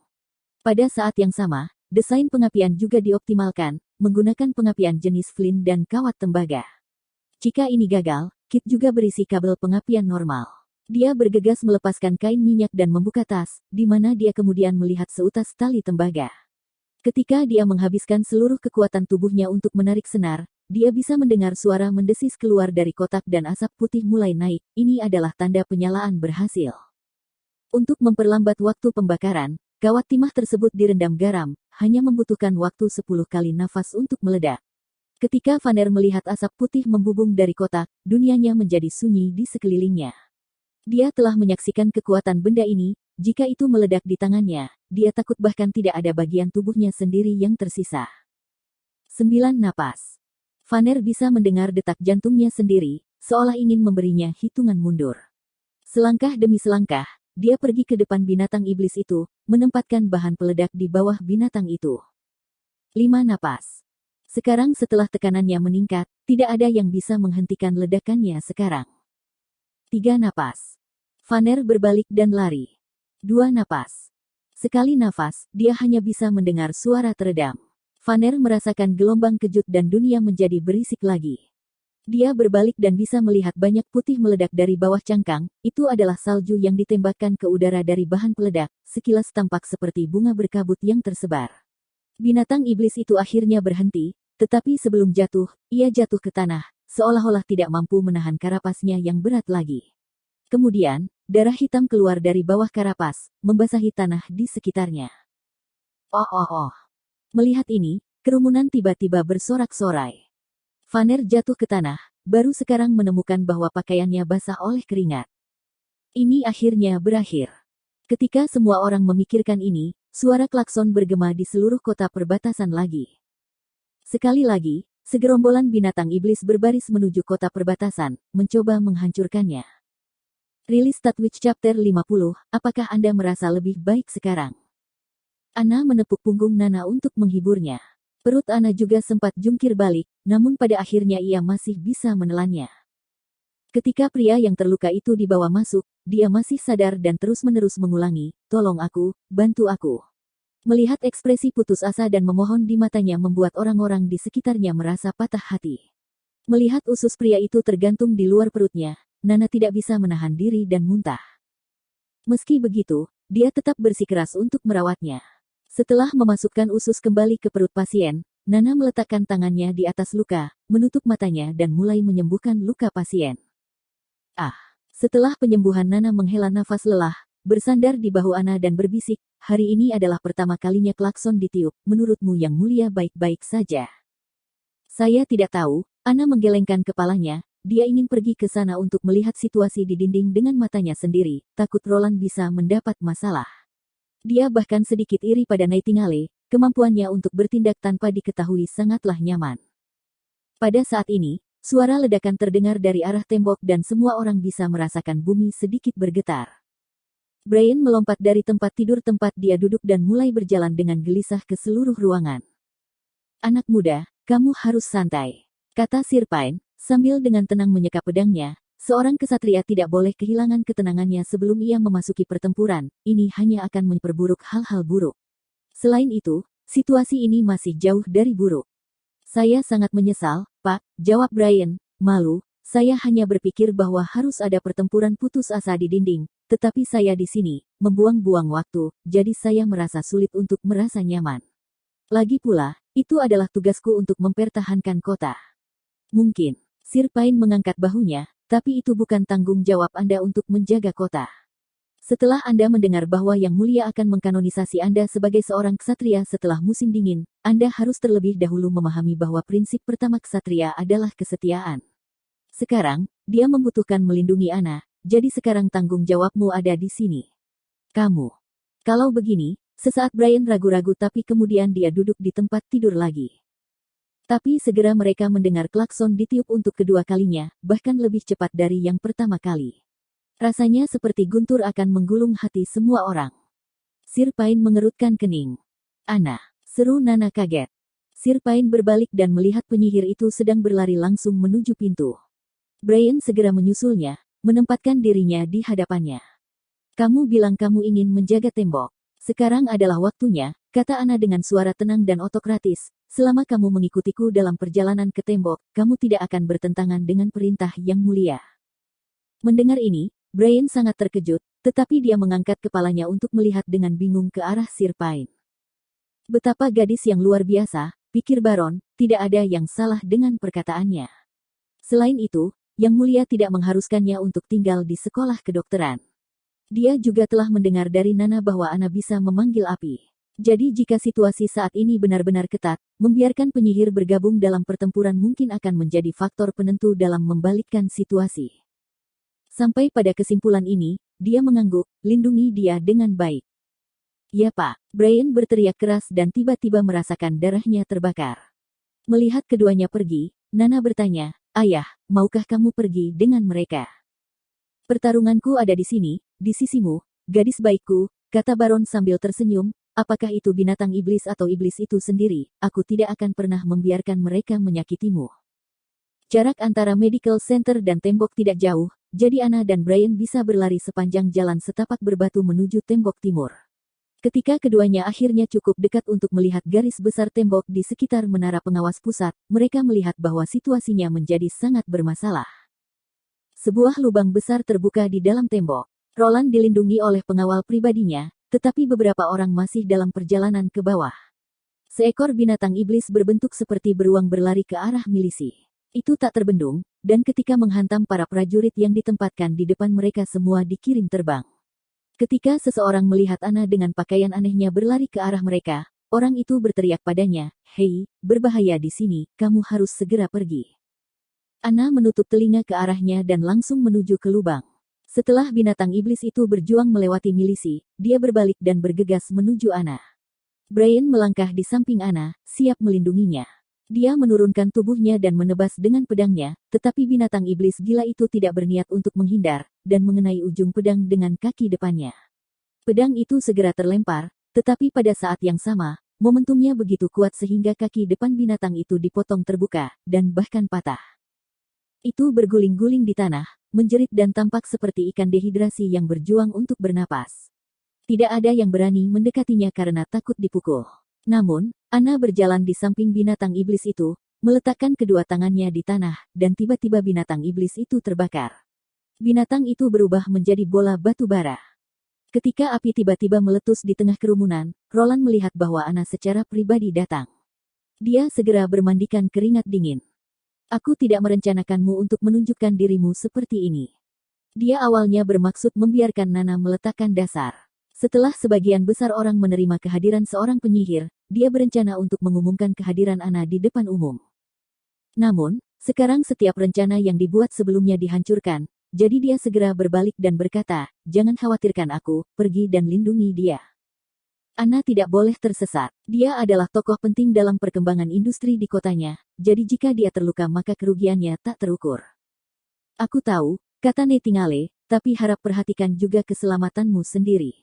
Pada saat yang sama, desain pengapian juga dioptimalkan, menggunakan pengapian jenis flint dan kawat tembaga. Jika ini gagal, kit juga berisi kabel pengapian normal. Dia bergegas melepaskan kain minyak dan membuka tas, di mana dia kemudian melihat seutas tali tembaga. Ketika dia menghabiskan seluruh kekuatan tubuhnya untuk menarik senar, dia bisa mendengar suara mendesis keluar dari kotak dan asap putih mulai naik. Ini adalah tanda penyalaan berhasil. Untuk memperlambat waktu pembakaran, kawat timah tersebut direndam garam, hanya membutuhkan waktu 10 kali nafas untuk meledak. Ketika Vanner melihat asap putih membubung dari kotak, dunianya menjadi sunyi di sekelilingnya. Dia telah menyaksikan kekuatan benda ini, jika itu meledak di tangannya, dia takut bahkan tidak ada bagian tubuhnya sendiri yang tersisa. 9 napas. Vanner bisa mendengar detak jantungnya sendiri, seolah ingin memberinya hitungan mundur. Selangkah demi selangkah, dia pergi ke depan binatang iblis itu, menempatkan bahan peledak di bawah binatang itu. 5 napas. Sekarang setelah tekanannya meningkat, tidak ada yang bisa menghentikan ledakannya sekarang. 3 napas. Vanner berbalik dan lari. 2 napas. Sekali nafas, dia hanya bisa mendengar suara teredam. Vanner merasakan gelombang kejut dan dunia menjadi berisik lagi. Dia berbalik dan bisa melihat banyak putih meledak dari bawah cangkang. Itu adalah salju yang ditembakkan ke udara dari bahan peledak, sekilas tampak seperti bunga berkabut yang tersebar. Binatang iblis itu akhirnya berhenti, tetapi sebelum jatuh, ia jatuh ke tanah, seolah-olah tidak mampu menahan karapasnya yang berat lagi. Kemudian, darah hitam keluar dari bawah karapas, membasahi tanah di sekitarnya. Oh. Melihat ini, kerumunan tiba-tiba bersorak-sorai. Vanner jatuh ke tanah, baru sekarang menemukan bahwa pakaiannya basah oleh keringat. Ini akhirnya berakhir. Ketika semua orang memikirkan ini, suara klakson bergema di seluruh kota perbatasan lagi. Sekali lagi, segerombolan binatang iblis berbaris menuju kota perbatasan, mencoba menghancurkannya. Rilis Statwitch Chapter 50, apakah Anda merasa lebih baik sekarang? Anna menepuk punggung Nana untuk menghiburnya. Perut Anna juga sempat jungkir balik, namun pada akhirnya ia masih bisa menelannya. Ketika pria yang terluka itu dibawa masuk, dia masih sadar dan terus-menerus mengulangi, "Tolong aku, bantu aku." Melihat ekspresi putus asa dan memohon di matanya membuat orang-orang di sekitarnya merasa patah hati. Melihat usus pria itu tergantung di luar perutnya, Nana tidak bisa menahan diri dan muntah. Meski begitu, dia tetap bersikeras untuk merawatnya. Setelah memasukkan usus kembali ke perut pasien, Nana meletakkan tangannya di atas luka, menutup matanya dan mulai menyembuhkan luka pasien. Setelah penyembuhan Nana menghela nafas lelah, bersandar di bahu Anna dan berbisik, "Hari ini adalah pertama kalinya klakson ditiup, menurutmu yang mulia baik-baik saja?" "Saya tidak tahu," Anna menggelengkan kepalanya, dia ingin pergi ke sana untuk melihat situasi di dinding dengan matanya sendiri, takut Roland bisa mendapat masalah. Dia bahkan sedikit iri pada Nightingale, kemampuannya untuk bertindak tanpa diketahui sangatlah nyaman. Pada saat ini, suara ledakan terdengar dari arah tembok dan semua orang bisa merasakan bumi sedikit bergetar. Brian melompat dari tempat tidur tempat dia duduk dan mulai berjalan dengan gelisah ke seluruh ruangan. "Anak muda, kamu harus santai," kata Sir Pine, sambil dengan tenang menyeka pedangnya. Seorang kesatria tidak boleh kehilangan ketenangannya sebelum ia memasuki pertempuran, ini hanya akan memperburuk hal-hal buruk. Selain itu, situasi ini masih jauh dari buruk. "Saya sangat menyesal, Pak," jawab Brian, malu, "saya hanya berpikir bahwa harus ada pertempuran putus asa di dinding, tetapi saya di sini, membuang-buang waktu, jadi saya merasa sulit untuk merasa nyaman. Lagi pula, itu adalah tugasku untuk mempertahankan kota. Mungkin Sir Pain mengangkat bahunya, tapi itu bukan tanggung jawab Anda untuk menjaga kota. Setelah Anda mendengar bahwa Yang Mulia akan mengkanonisasi Anda sebagai seorang ksatria setelah musim dingin, Anda harus terlebih dahulu memahami bahwa prinsip pertama ksatria adalah kesetiaan. Sekarang, dia membutuhkan melindungi Ana, jadi sekarang tanggung jawabmu ada di sini. Kamu. Kalau begini, sesaat Brian ragu-ragu tapi kemudian dia duduk di tempat tidur lagi. Tapi segera mereka mendengar klakson ditiup untuk kedua kalinya, bahkan lebih cepat dari yang pertama kali. Rasanya seperti guntur akan menggulung hati semua orang. Sir Pain mengerutkan kening. Ana, seru Nana kaget. Sir Pain berbalik dan melihat penyihir itu sedang berlari langsung menuju pintu. Brian segera menyusulnya, menempatkan dirinya di hadapannya. Kamu bilang kamu ingin menjaga tembok. Sekarang adalah waktunya, kata Ana dengan suara tenang dan otokratis. Selama kamu mengikutiku dalam perjalanan ke tembok, kamu tidak akan bertentangan dengan perintah Yang Mulia. Mendengar ini, Brian sangat terkejut, tetapi dia mengangkat kepalanya untuk melihat dengan bingung ke arah Sir Pain. Betapa gadis yang luar biasa, pikir Baron, tidak ada yang salah dengan perkataannya. Selain itu, Yang Mulia tidak mengharuskannya untuk tinggal di sekolah kedokteran. Dia juga telah mendengar dari Nana bahwa Ana bisa memanggil api. Jadi jika situasi saat ini benar-benar ketat, membiarkan penyihir bergabung dalam pertempuran mungkin akan menjadi faktor penentu dalam membalikkan situasi. Sampai pada kesimpulan ini, dia mengangguk, lindungi dia dengan baik. Ya Pak, Brian berteriak keras dan tiba-tiba merasakan darahnya terbakar. Melihat keduanya pergi, Nana bertanya, Ayah, maukah kamu pergi dengan mereka? Pertarunganku ada di sini, di sisimu, gadis baikku, kata Baron sambil tersenyum. Apakah itu binatang iblis atau iblis itu sendiri, aku tidak akan pernah membiarkan mereka menyakitimu. Jarak antara medical center dan tembok tidak jauh, jadi Ana dan Brian bisa berlari sepanjang jalan setapak berbatu menuju tembok timur. Ketika keduanya akhirnya cukup dekat untuk melihat garis besar tembok di sekitar menara pengawas pusat, mereka melihat bahwa situasinya menjadi sangat bermasalah. Sebuah lubang besar terbuka di dalam tembok. Roland dilindungi oleh pengawal pribadinya, tetapi beberapa orang masih dalam perjalanan ke bawah. Seekor binatang iblis berbentuk seperti beruang berlari ke arah milisi. Itu tak terbendung, dan ketika menghantam para prajurit yang ditempatkan di depan mereka semua dikirim terbang. Ketika seseorang melihat Ana dengan pakaian anehnya berlari ke arah mereka, orang itu berteriak padanya, "Hei, berbahaya di sini, kamu harus segera pergi." Ana menutup telinga ke arahnya dan langsung menuju ke lubang. Setelah binatang iblis itu berjuang melewati milisi, dia berbalik dan bergegas menuju Ana. Brian melangkah di samping Ana, siap melindunginya. Dia menurunkan tubuhnya dan menebas dengan pedangnya, tetapi binatang iblis gila itu tidak berniat untuk menghindar, dan mengenai ujung pedang dengan kaki depannya. Pedang itu segera terlempar, tetapi pada saat yang sama, momentumnya begitu kuat sehingga kaki depan binatang itu dipotong terbuka, dan bahkan patah. Itu berguling-guling di tanah, menjerit dan tampak seperti ikan dehidrasi yang berjuang untuk bernapas. Tidak ada yang berani mendekatinya karena takut dipukul. Namun, Ana berjalan di samping binatang iblis itu, meletakkan kedua tangannya di tanah, dan tiba-tiba binatang iblis itu terbakar. Binatang itu berubah menjadi bola batu bara. Ketika api tiba-tiba meletus di tengah kerumunan, Roland melihat bahwa Ana secara pribadi datang. Dia segera bermandikan keringat dingin. Aku tidak merencanakanmu untuk menunjukkan dirimu seperti ini. Dia awalnya bermaksud membiarkan Nana meletakkan dasar. Setelah sebagian besar orang menerima kehadiran seorang penyihir, dia berencana untuk mengumumkan kehadiran Ana di depan umum. Namun, sekarang setiap rencana yang dibuat sebelumnya dihancurkan, jadi dia segera berbalik dan berkata, "Jangan khawatirkan aku, pergi dan lindungi dia." Ana tidak boleh tersesat. Dia adalah tokoh penting dalam perkembangan industri di kotanya, jadi jika dia terluka maka kerugiannya tak terukur. Aku tahu, kata Nightingale, tapi harap perhatikan juga keselamatanmu sendiri.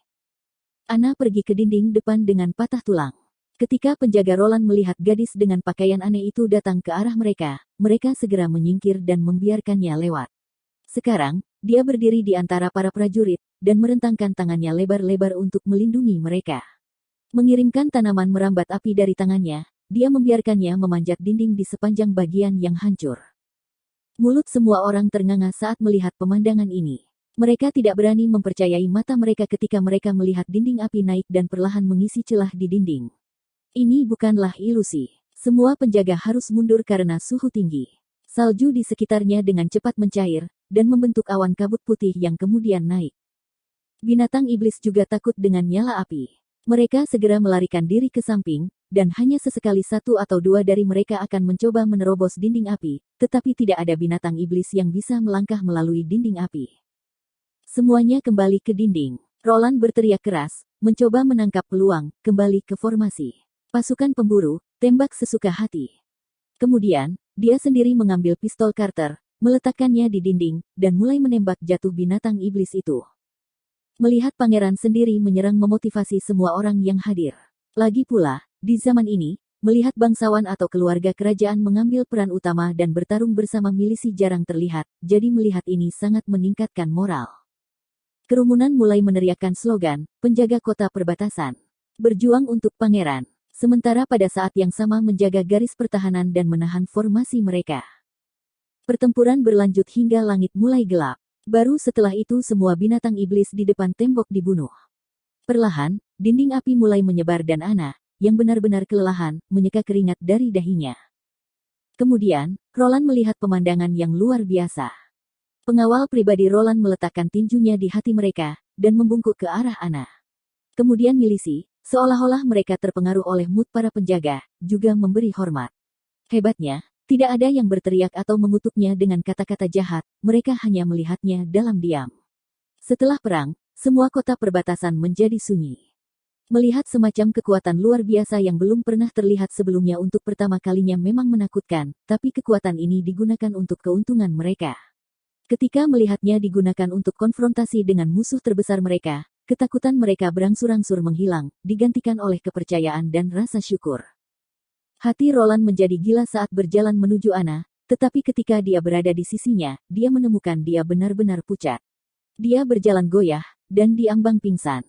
Ana pergi ke dinding depan dengan patah tulang. Ketika penjaga Roland melihat gadis dengan pakaian aneh itu datang ke arah mereka, mereka segera menyingkir dan membiarkannya lewat. Sekarang, dia berdiri di antara para prajurit, dan merentangkan tangannya lebar-lebar untuk melindungi mereka. Mengirimkan tanaman merambat api dari tangannya, dia membiarkannya memanjat dinding di sepanjang bagian yang hancur. Mulut semua orang ternganga saat melihat pemandangan ini. Mereka tidak berani mempercayai mata mereka ketika mereka melihat dinding api naik dan perlahan mengisi celah di dinding. Ini bukanlah ilusi. Semua penjaga harus mundur karena suhu tinggi. Salju di sekitarnya dengan cepat mencair, dan membentuk awan kabut putih yang kemudian naik. Binatang iblis juga takut dengan nyala api. Mereka segera melarikan diri ke samping, dan hanya sesekali satu atau dua dari mereka akan mencoba menerobos dinding api, tetapi tidak ada binatang iblis yang bisa melangkah melalui dinding api. Semuanya kembali ke dinding. Roland berteriak keras, mencoba menangkap peluang, kembali ke formasi. Pasukan pemburu, tembak sesuka hati. Kemudian, dia sendiri mengambil pistol Carter, meletakkannya di dinding, dan mulai menembak jatuh binatang iblis itu. Melihat pangeran sendiri menyerang memotivasi semua orang yang hadir. Lagi pula, di zaman ini, melihat bangsawan atau keluarga kerajaan mengambil peran utama dan bertarung bersama milisi jarang terlihat, jadi melihat ini sangat meningkatkan moral. Kerumunan mulai meneriakkan slogan, penjaga kota perbatasan. Berjuang untuk pangeran. Sementara pada saat yang sama menjaga garis pertahanan dan menahan formasi mereka. Pertempuran berlanjut hingga langit mulai gelap. Baru setelah itu semua binatang iblis di depan tembok dibunuh. Perlahan, dinding api mulai menyebar dan Anna, yang benar-benar kelelahan, menyeka keringat dari dahinya. Kemudian, Roland melihat pemandangan yang luar biasa. Pengawal pribadi Roland meletakkan tinjunya di hati mereka, dan membungkuk ke arah Anna. Kemudian milisi, seolah-olah mereka terpengaruh oleh mood para penjaga, juga memberi hormat. Hebatnya, tidak ada yang berteriak atau mengutuknya dengan kata-kata jahat, mereka hanya melihatnya dalam diam. Setelah perang, semua kota perbatasan menjadi sunyi. Melihat semacam kekuatan luar biasa yang belum pernah terlihat sebelumnya untuk pertama kalinya memang menakutkan, tapi kekuatan ini digunakan untuk keuntungan mereka. Ketika melihatnya digunakan untuk konfrontasi dengan musuh terbesar mereka, ketakutan mereka berangsur-angsur menghilang, digantikan oleh kepercayaan dan rasa syukur. Hati Roland menjadi gila saat berjalan menuju Anna, tetapi ketika dia berada di sisinya, dia menemukan dia benar-benar pucat. Dia berjalan goyah, dan diambang pingsan.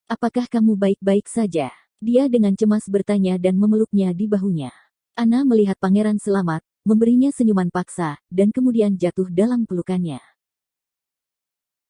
"Apakah kamu baik-baik saja?" Dia dengan cemas bertanya dan memeluknya di bahunya. Anna melihat pangeran selamat, memberinya senyuman paksa, dan kemudian jatuh dalam pelukannya.